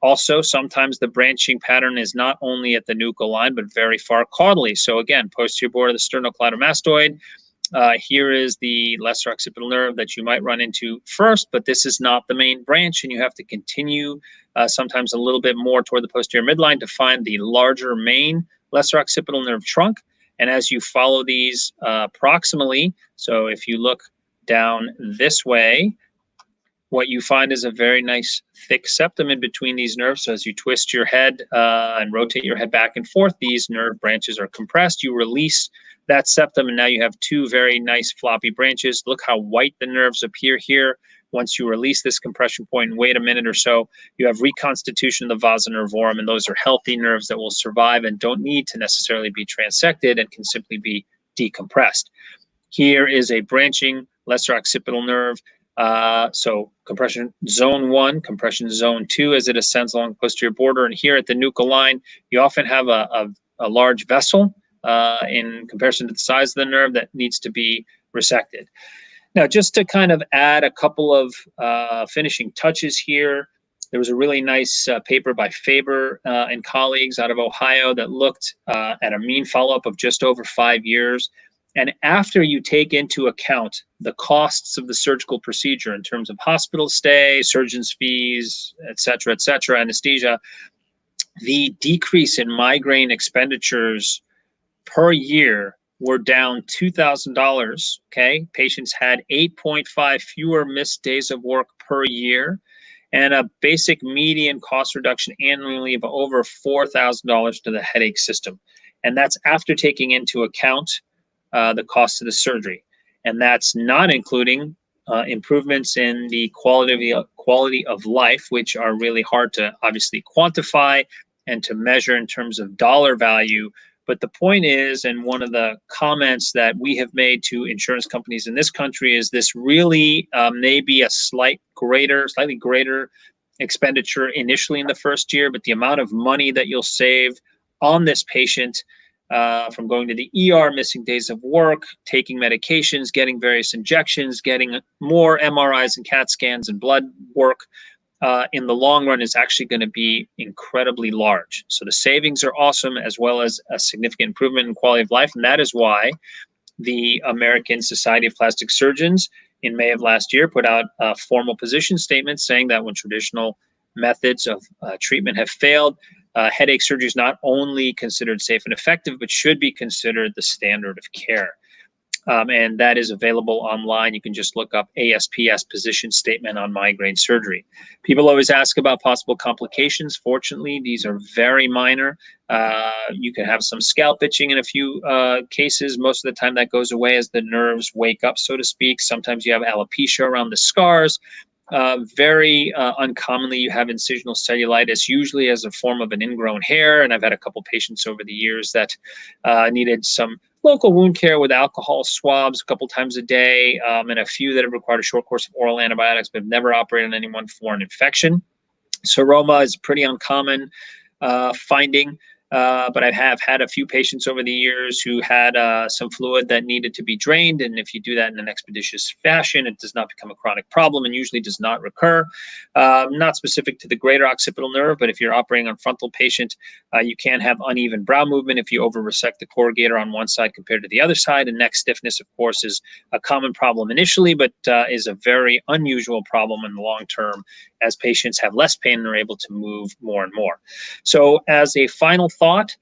Also, sometimes the branching pattern is not only at the nuchal line, but very far caudally. So again, posterior border of the sternocleidomastoid. Here is the lesser occipital nerve that you might run into first, but this is not the main branch, and you have to continue sometimes a little bit more toward the posterior midline to find the larger main lesser occipital nerve trunk. And as you follow these proximally, so if you look down this way, what you find is a very nice thick septum in between these nerves. So as you twist your head and rotate your head back and forth, these nerve branches are compressed. You release that septum, and now you have 2 very nice floppy branches. Look how white the nerves appear here. Once you release this compression point and wait a minute or so, you have reconstitution of the vasa nervorum, and those are healthy nerves that will survive and don't need to necessarily be transected and can simply be decompressed. Here is a branching lesser occipital nerve. So compression zone 1, compression zone 2 as it ascends along the posterior border. And here at the nuchal line, you often have a large vessel in comparison to the size of the nerve that needs to be resected. Now, just to kind of add a couple of finishing touches here, there was a really nice paper by Faber and colleagues out of Ohio that looked at a mean follow-up of just over 5 years. And after you take into account the costs of the surgical procedure in terms of hospital stay, surgeon's fees, et cetera, anesthesia, the decrease in migraine expenditures per year were down $2,000, okay? Patients had 8.5 fewer missed days of work per year, and a basic median cost reduction annually of over $4,000 to the headache system. And that's after taking into account the cost of the surgery. And that's not including improvements in the quality of life, which are really hard to obviously quantify and to measure in terms of dollar value But the point is, and one of the comments that we have made to insurance companies in this country is this really may be a slightly greater expenditure initially in the first year, but the amount of money that you'll save on this patient from going to the ER, missing days of work, taking medications, getting various injections, getting more MRIs and CAT scans and blood work, in the long run is actually going to be incredibly large. So the savings are awesome, as well as a significant improvement in quality of life. And that is why the American Society of Plastic Surgeons in May of last year put out a formal position statement saying that when traditional methods of treatment have failed, headache surgery is not only considered safe and effective, but should be considered the standard of care. And that is available online. You can just look up ASPS position statement on migraine surgery. People always ask about possible complications. Fortunately, these are very minor. You can have some scalp itching in a few cases. Most of the time that goes away as the nerves wake up, so to speak. Sometimes you have alopecia around the scars. Very uncommonly, you have incisional cellulitis, usually as a form of an ingrown hair. And I've had a couple patients over the years that needed some local wound care with alcohol swabs a couple times a day, and a few that have required a short course of oral antibiotics, but have never operated on anyone for an infection. Seroma is a pretty uncommon finding. But I have had a few patients over the years who had some fluid that needed to be drained. And if you do that in an expeditious fashion, it does not become a chronic problem and usually does not recur. Not specific to the greater occipital nerve, but if you're operating on frontal patient, you can have uneven brow movement if you over-resect the corrugator on one side compared to the other side. And neck stiffness, of course, is a common problem initially, but is a very unusual problem in the long term as patients have less pain and are able to move more and more. So as a final thought,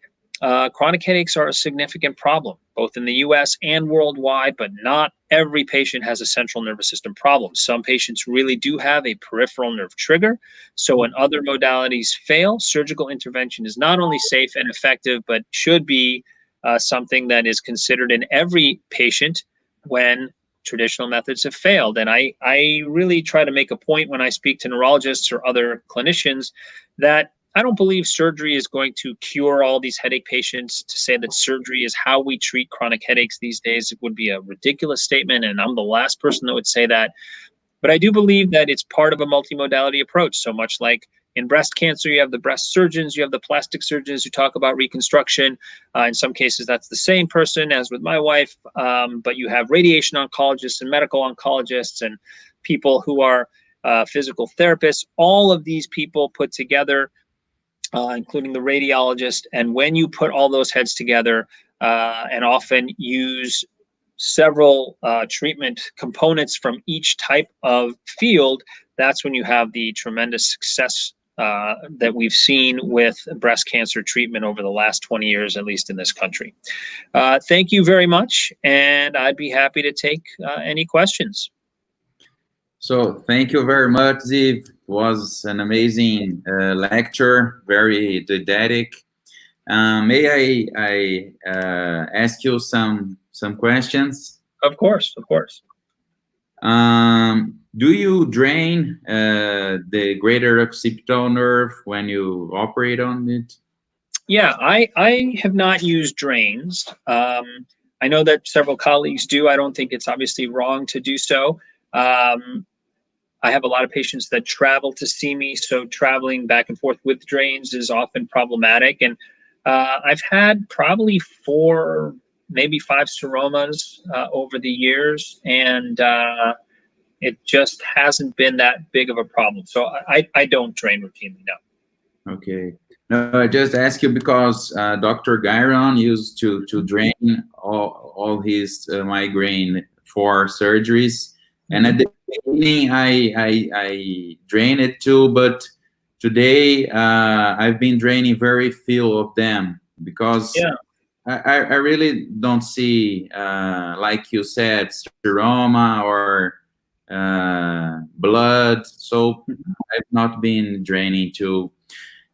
chronic headaches are a significant problem, both in the US and worldwide, but not every patient has a central nervous system problem. Some patients really do have a peripheral nerve trigger. So when other modalities fail, surgical intervention is not only safe and effective, but should be something that is considered in every patient when traditional methods have failed. And I really try to make a point when I speak to neurologists or other clinicians that I don't believe surgery is going to cure all these headache patients. To say that surgery is how we treat chronic headaches these days, it would be a ridiculous statement, and I'm the last person that would say that. But I do believe that it's part of a multimodality approach. So much like in breast cancer, you have the breast surgeons, you have the plastic surgeons who talk about reconstruction. In some cases, that's the same person as with my wife, but you have radiation oncologists and medical oncologists and people who are physical therapists. All of these people put together, including the radiologist. And when you put all those heads together and often use several treatment components from each type of field, that's when you have the tremendous success that we've seen with breast cancer treatment over the last 20 years, at least in this country. Thank you very much, and I'd be happy to take any questions. So thank you very much, Ziv. It was an amazing lecture, very didactic. May I ask you some questions? Of course, of course. Do you drain the greater occipital nerve when you operate on it? Yeah, I have not used drains. I know that several colleagues do. I don't think it's obviously wrong to do so. I have a lot of patients that travel to see me, so traveling back and forth with drains is often problematic. And I've had probably 4, maybe 5 seromas over the years, and it just hasn't been that big of a problem. So I don't drain routinely, no. Okay. No, I just ask you because Dr. Gyron used to drain all his migraine for surgeries. And at the beginning, I drained it too, but today I've been draining very few of them because I really don't see, like you said, seroma or blood. So I've not been draining too.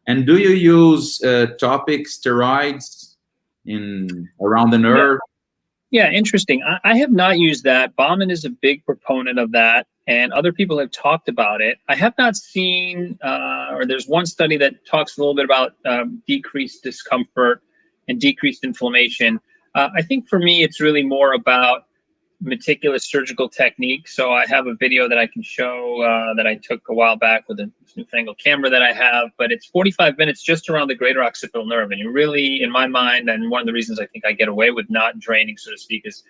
And do you use topic steroids around the nerve? Yeah, interesting. I have not used that. Bauman is a big proponent of that, and other people have talked about it. I have not seen, or there's one study that talks a little bit about decreased discomfort and decreased inflammation. I think for me, it's really more about meticulous surgical technique. So I have a video that I can show that I took a while back with a newfangled camera that I have, but it's 45 minutes just around the greater occipital nerve. And you really, in my mind, and one of the reasons I think I get away with not draining, so to speak, is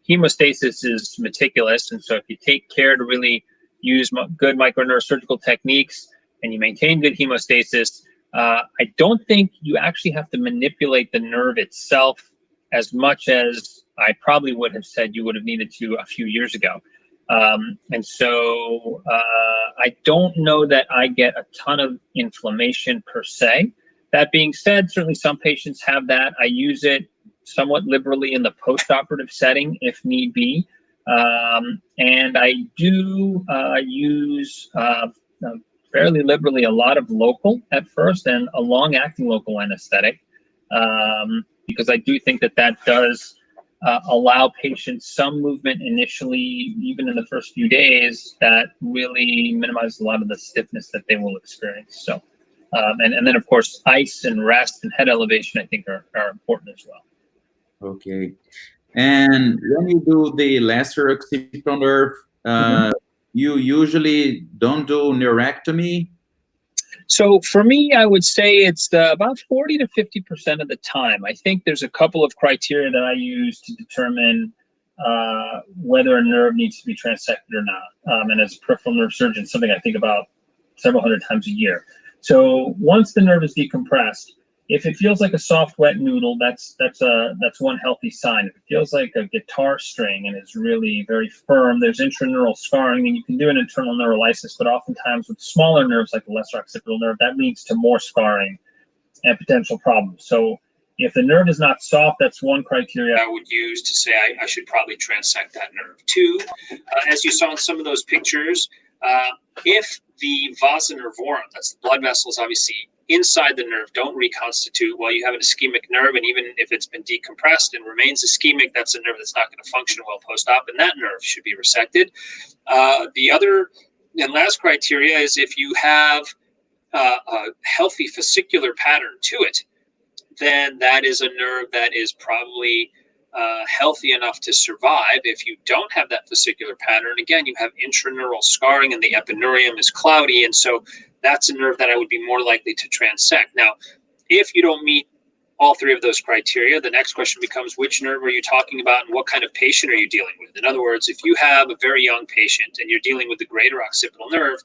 hemostasis is meticulous. And so if you take care to really use good microneurosurgical techniques and you maintain good hemostasis, I don't think you actually have to manipulate the nerve itself as much as I probably would have said you would have needed to a few years ago. And so I don't know that I get a ton of inflammation per se. That being said, certainly some patients have that. I use it somewhat liberally in the post-operative setting if need be. And I do use fairly liberally a lot of local at first and a long-acting local anesthetic, because I do think that that does allow patients some movement initially, even in the first few days, that really minimizes a lot of the stiffness that they will experience. So, and then of course, ice and rest and head elevation, I think are important as well. Okay. And when you do the lesser occipital nerve, you usually don't do neurectomy? So for me, I would say it's about 40 to 50% of the time. I think there's a couple of criteria that I use to determine whether a nerve needs to be transected or not. And as a peripheral nerve surgeon, something I think about several hundred times a year. So once the nerve is decompressed, if it feels like a soft, wet noodle, that's one healthy sign. If it feels like a guitar string and is really very firm, there's intraneural scarring, and you can do an internal neurolysis, but oftentimes with smaller nerves like the lesser occipital nerve, that leads to more scarring and potential problems. So if the nerve is not soft, that's one criteria I would use to say I should probably transect that nerve. Two, as you saw in some of those pictures, if the vasa nervorum, that's the blood vessels, obviously inside the nerve, don't reconstitute while you have an ischemic nerve, and even if it's been decompressed and remains ischemic, that's a nerve that's not going to function well post-op, and that nerve should be resected. The other and last criteria is if you have a healthy fascicular pattern to it, then that is a nerve that is probably healthy enough to survive. If you don't have that fascicular pattern, again, you have intraneural scarring and the epineurium is cloudy, and so that's a nerve that I would be more likely to transect. Now, if you don't meet all three of those criteria, the next question becomes, which nerve are you talking about and what kind of patient are you dealing with? In other words, if you have a very young patient and you're dealing with the greater occipital nerve,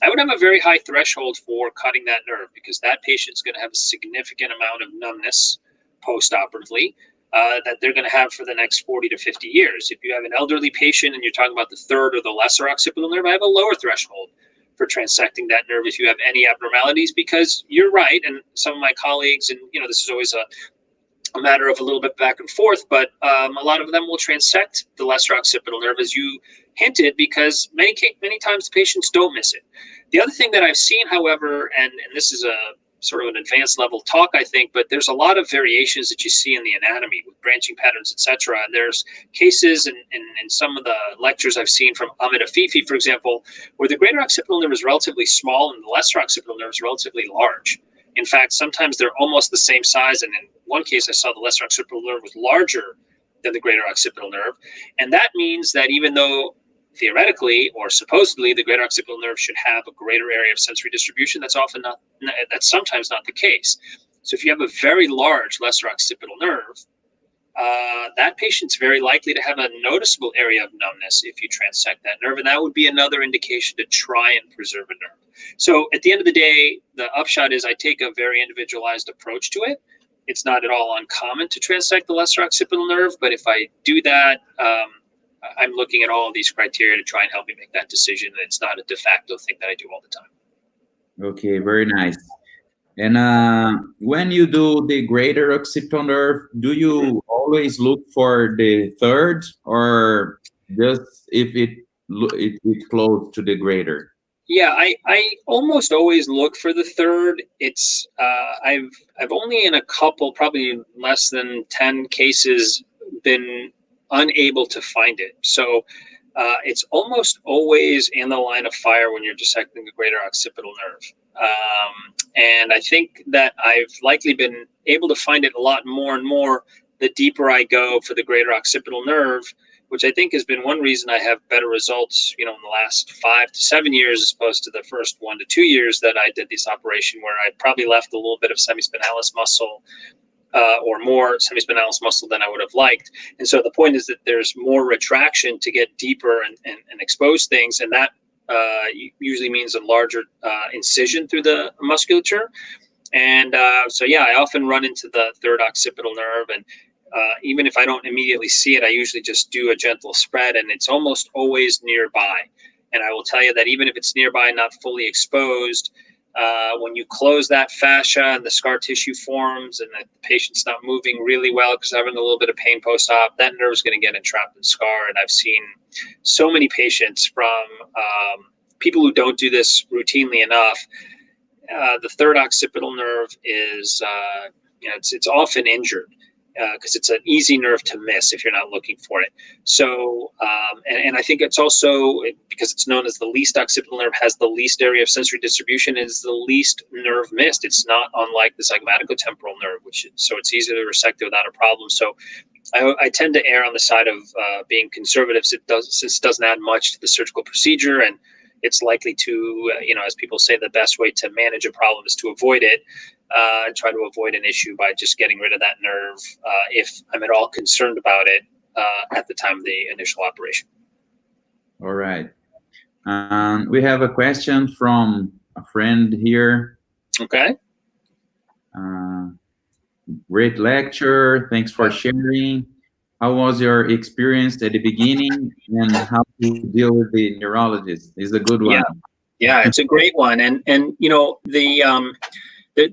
I would have a very high threshold for cutting that nerve, because that patient's going to have a significant amount of numbness post-operatively that they're going to have for the next 40 to 50 years. If you have an elderly patient and you're talking about the third or the lesser occipital nerve, I have a lower threshold for transecting that nerve if you have any abnormalities, because you're right, and some of my colleagues, and this is always a matter of a little bit back and forth, but a lot of them will transect the lesser occipital nerve, as you hinted, because many times the patients don't miss it. The other thing that I've seen, however, and this is a sort of an advanced level talk, I think, but there's a lot of variations that you see in the anatomy with branching patterns, etc. And there's cases in some of the lectures I've seen from Ahmed Afifi, for example, where the greater occipital nerve is relatively small and the lesser occipital nerve is relatively large. In fact, sometimes they're almost the same size, and in one case I saw the lesser occipital nerve was larger than the greater occipital nerve. And that means that even though theoretically or supposedly the greater occipital nerve should have a greater area of sensory distribution, that's sometimes not the case. So if you have a very large lesser occipital nerve, that patient's very likely to have a noticeable area of numbness if you transect that nerve, and that would be another indication to try and preserve a nerve. So at the end of the day, the upshot is I take a very individualized approach to it. It's not at all uncommon to transect the lesser occipital nerve, but if I do that, I'm looking at all of these criteria to try and help me make that decision. And it's not a de facto thing that I do all the time. Okay, very nice. And when you do the greater occipital nerve, do you always look for the third, or just if it's close to the greater? Yeah, I almost always look for the third. It's I've only in a couple, probably less than 10 cases, been unable to find it. So it's almost always in the line of fire when you're dissecting the greater occipital nerve. And I think that I've likely been able to find it a lot more and more the deeper I go for the greater occipital nerve, which I think has been one reason I have better results, in the last 5 to 7 years, as opposed to the first 1 to 2 years that I did this operation, where I probably left a little bit of semispinalis muscle or more semispinalis muscle than I would have liked. And so the point is that there's more retraction to get deeper and expose things. And that usually means a larger incision through the musculature. And so, yeah, I often run into the third occipital nerve. And even if I don't immediately see it, I usually just do a gentle spread, and it's almost always nearby. And I will tell you that even if it's nearby, not fully exposed, when you close that fascia and the scar tissue forms and the patient's not moving really well because having a little bit of pain post-op, that nerve is going to get entrapped and scar. And I've seen so many patients from people who don't do this routinely enough. The third occipital nerve is, it's often injured because it's an easy nerve to miss if you're not looking for it. So, and I think it's also, because it's known as the least occipital nerve, has the least area of sensory distribution, is the least nerve missed. It's not unlike the zygomaticotemporal nerve, so it's easy to resect it without a problem. So I tend to err on the side of being conservative, since it doesn't add much to the surgical procedure, and it's likely to, as people say, the best way to manage a problem is to avoid it. And try to avoid an issue by just getting rid of that nerve if I'm at all concerned about it at the time of the initial operation. All right. We have a question from a friend here. Okay. Great lecture. Thanks for sharing. How was your experience at the beginning, and how to deal with the neurologist? Is a good one. Yeah, it's a great one. And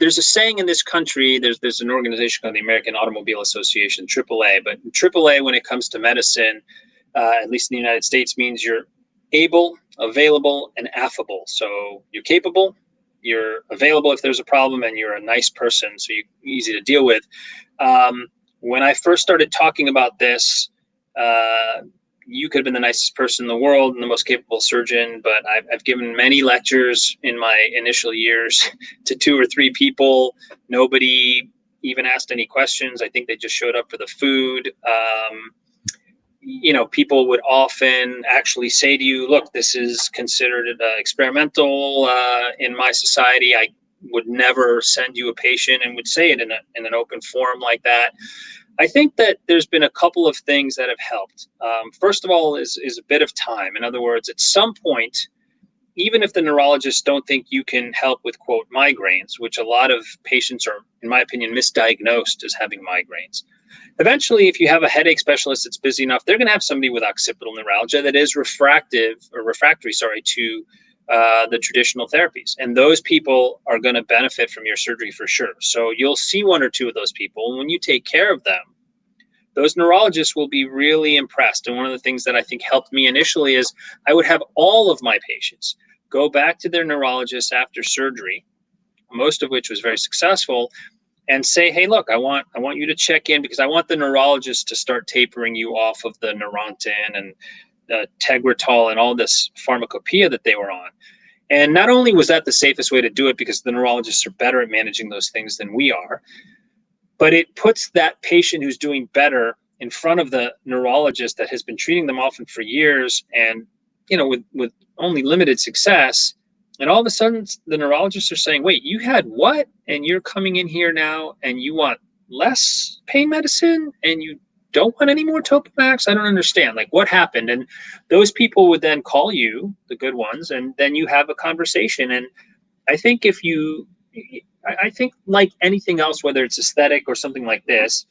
there's a saying in this country, there's an organization called the American Automobile Association, AAA, but AAA, when it comes to medicine, at least in the United States, means you're able, available, and affable. So you're capable, you're available if there's a problem, and you're a nice person, so you're easy to deal with. When I first started talking about this, you could have been the nicest person in the world and the most capable surgeon, but I've given many lectures in my initial years to 2 or 3 people. Nobody even asked any questions. I think they just showed up for the food. People would often actually say to you, look, this is considered experimental in my society. I would never send you a patient, and would say it in an open forum like that. I think that there's been a couple of things that have helped. First of all is a bit of time. In other words, at some point, even if the neurologists don't think you can help with, quote, migraines, which a lot of patients are, in my opinion, misdiagnosed as having migraines. Eventually, if you have a headache specialist that's busy enough, they're going to have somebody with occipital neuralgia that is refractory to the traditional therapies. And those people are going to benefit from your surgery for sure. So you'll see 1 or 2 of those people. And when you take care of them, those neurologists will be really impressed. And one of the things that I think helped me initially is I would have all of my patients go back to their neurologist after surgery, most of which was very successful, and say, hey, look, I want you to check in, because I want the neurologist to start tapering you off of the Neurontin and Tegretol and all this pharmacopoeia that they were on. And not only was that the safest way to do it, because the neurologists are better at managing those things than we are, but it puts that patient who's doing better in front of the neurologist that has been treating them often for years and, with only limited success. And all of a sudden the neurologists are saying, wait, you had what? And you're coming in here now and you want less pain medicine and you don't want any more Topamax? I don't understand. Like, what happened? And those people would then call you, the good ones, and then you have a conversation. And I think I think like anything else, whether it's aesthetic or something like this,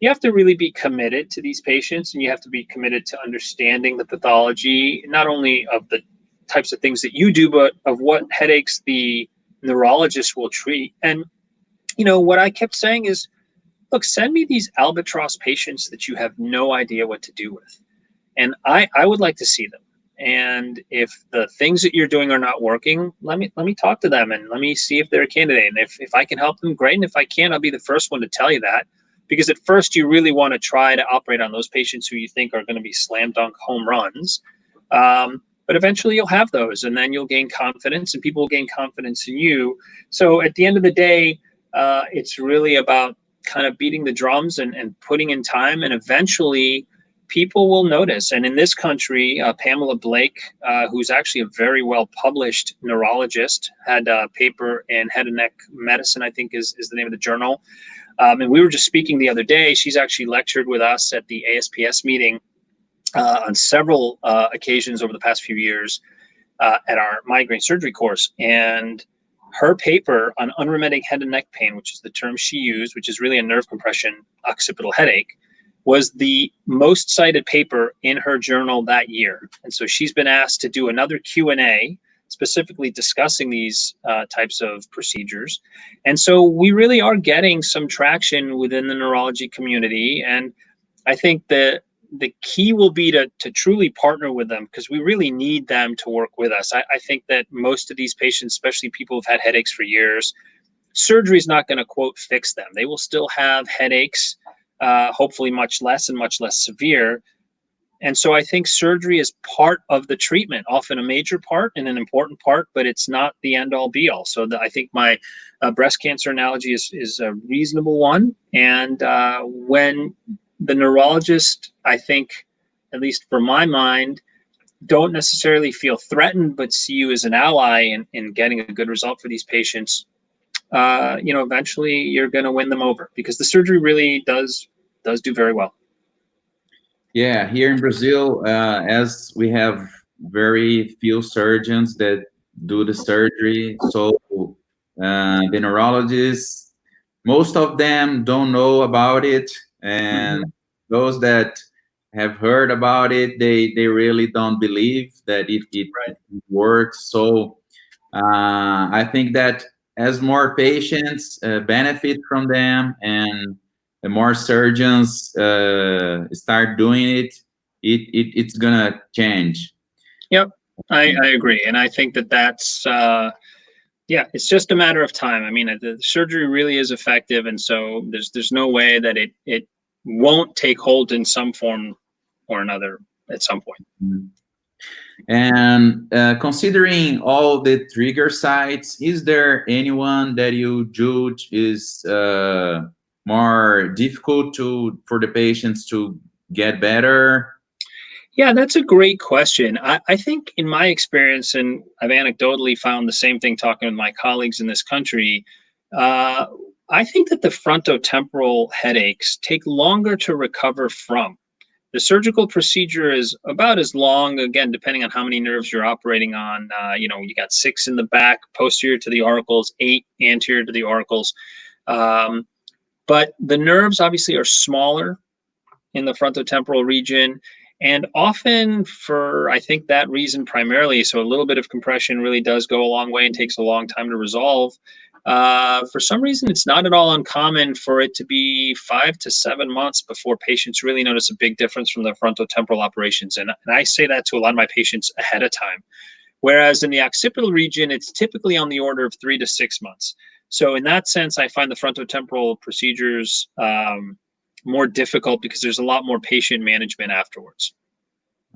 you have to really be committed to these patients, and you have to be committed to understanding the pathology, not only of the types of things that you do, but of what headaches the neurologist will treat. And, what I kept saying is, look, send me these albatross patients that you have no idea what to do with. And I would like to see them. And if the things that you're doing are not working, let me talk to them and let me see if they're a candidate. And if I can help them, great. And if I can't, I'll be the first one to tell you that. Because at first you really want to try to operate on those patients who you think are going to be slam dunk home runs. but eventually you'll have those, and then you'll gain confidence, and people will gain confidence in you. So at the end of the day, it's really about kind of beating the drums and putting in time, and eventually people will notice. And in this country, Pamela Blake, who's actually a very well published neurologist, had a paper in Head and Neck Medicine, I think is the name of the journal. And we were just speaking the other day. She's actually lectured with us at the ASPS meeting on several occasions over the past few years at our migraine surgery course. And her paper on unremitting head and neck pain, which is the term she used, which is really a nerve compression occipital headache, was the most cited paper in her journal that year. And so she's been asked to do another Q&A specifically discussing these types of procedures. And so we really are getting some traction within the neurology community. And I think that the key will be to truly partner with them, because we really need them to work with us. I think that most of these patients, especially people who've had headaches for years, surgery is not going to, quote, fix them. They will still have headaches, hopefully much less and much less severe. And so I think surgery is part of the treatment, often a major part and an important part, but it's not the end all be all. So I think my breast cancer analogy is a reasonable one. And when the neurologist, I think, at least for my mind, don't necessarily feel threatened, but see you as an ally in getting a good result for these patients, eventually you're going to win them over, because the surgery really does do very well. Yeah, here in Brazil, as we have very few surgeons that do the surgery, so the neurologists, most of them don't know about it, and those that have heard about it, they really don't believe that it Right. works. So I think that as more patients benefit from them, and the more surgeons start doing it, it's gonna change. Yep, I agree. And I think that's it's just a matter of time. I mean, the surgery really is effective, and so there's no way that it won't take hold in some form or another at some point. Mm-hmm. And considering all the trigger sites, is there anyone that you judge is more difficult for the patients to get better? Yeah, that's a great question. I think in my experience, and I've anecdotally found the same thing talking with my colleagues in this country, I think that the frontotemporal headaches take longer to recover from. The surgical procedure is about as long, again, depending on how many nerves you're operating on. You got 6 in the back, posterior to the auricles, 8 anterior to the auricles. But the nerves obviously are smaller in the frontotemporal region. And often for, I think, that reason primarily, so a little bit of compression really does go a long way and takes a long time to resolve. For some reason, it's not at all uncommon for it to be 5 to 7 months before patients really notice a big difference from the frontotemporal operations. And I say that to a lot of my patients ahead of time. Whereas in the occipital region, it's typically on the order of 3 to 6 months. So in that sense, I find the frontotemporal procedures more difficult because there's a lot more patient management afterwards.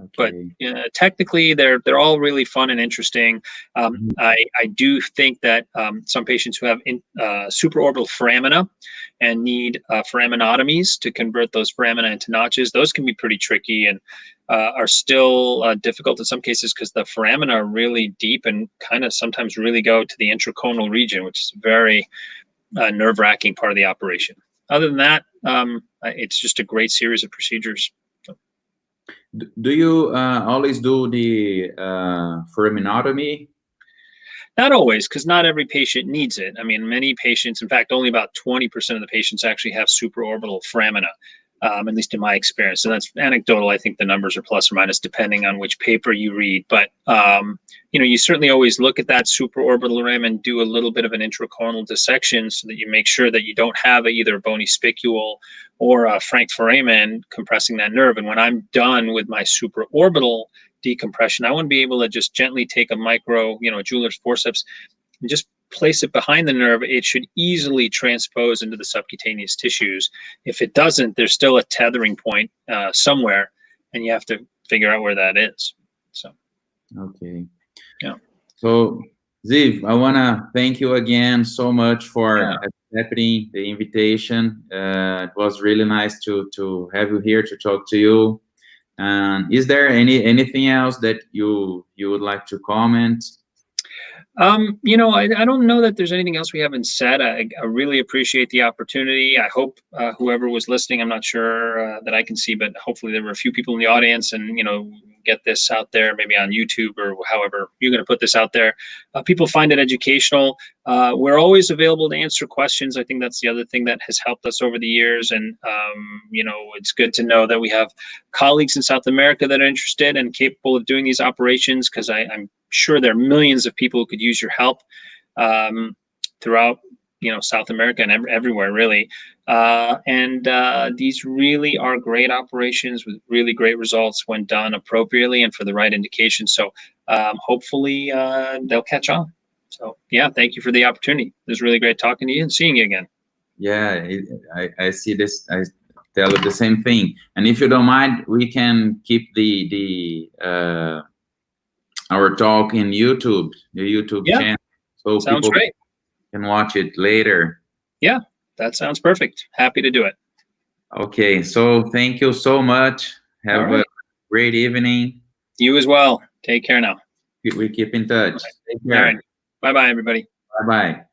Okay. But technically, they're all really fun and interesting. I do think that some patients who have supraorbital foramina and need foraminotomies to convert those foramina into notches, those can be pretty tricky and are still difficult in some cases because the foramina are really deep and kind of sometimes really go to the intraconal region, which is a very nerve-wracking part of the operation. Other than that, it's just a great series of procedures. Do you always do the foraminotomy? Not always, because not every patient needs it. I mean, many patients, in fact, only about 20% of the patients actually have supraorbital foramina, at least in my experience. And that's anecdotal. I think the numbers are plus or minus depending on which paper you read. But, you certainly always look at that supraorbital rim and do a little bit of an intracornal dissection so that you make sure that you don't have either a bony spicule or a frank foramen compressing that nerve. And when I'm done with my supraorbital decompression, I want to be able to just gently take a micro, a jeweler's forceps, and just place it behind the nerve. It should easily transpose into the subcutaneous tissues. If it doesn't, there's still a tethering point somewhere, and you have to figure out where that is. So, Okay. Yeah. So, Ziv, I want to thank you again so much for Yeah. accepting the invitation. It was really nice to have you here to talk to you. And is there anything else that you would like to comment? I don't know that there's anything else we haven't said. I really appreciate the opportunity. I hope whoever was listening, I'm not sure that I can see, but hopefully there were a few people in the audience, and get this out there, maybe on YouTube or however you're going to put this out there. People find it educational. We're always available to answer questions. I think that's the other thing that has helped us over the years, and it's good to know that we have colleagues in South America that are interested and capable of doing these operations, because I'm sure there are millions of people who could use your help throughout South America and everywhere really. These really are great operations with really great results when done appropriately and for the right indication. So hopefully they'll catch on. So yeah, thank you for the opportunity. It was really great talking to you and seeing you again. Yeah, I see this. I tell you the same thing. And if you don't mind, we can keep the our talk in YouTube, the YouTube channel, so Sounds people great. can watch it later. Yeah, that sounds perfect. Happy to do it. Okay, so thank you so much. Have a great evening. You as well. Take care now. We keep in touch. Take care. All right. Bye-bye, everybody. Bye-bye.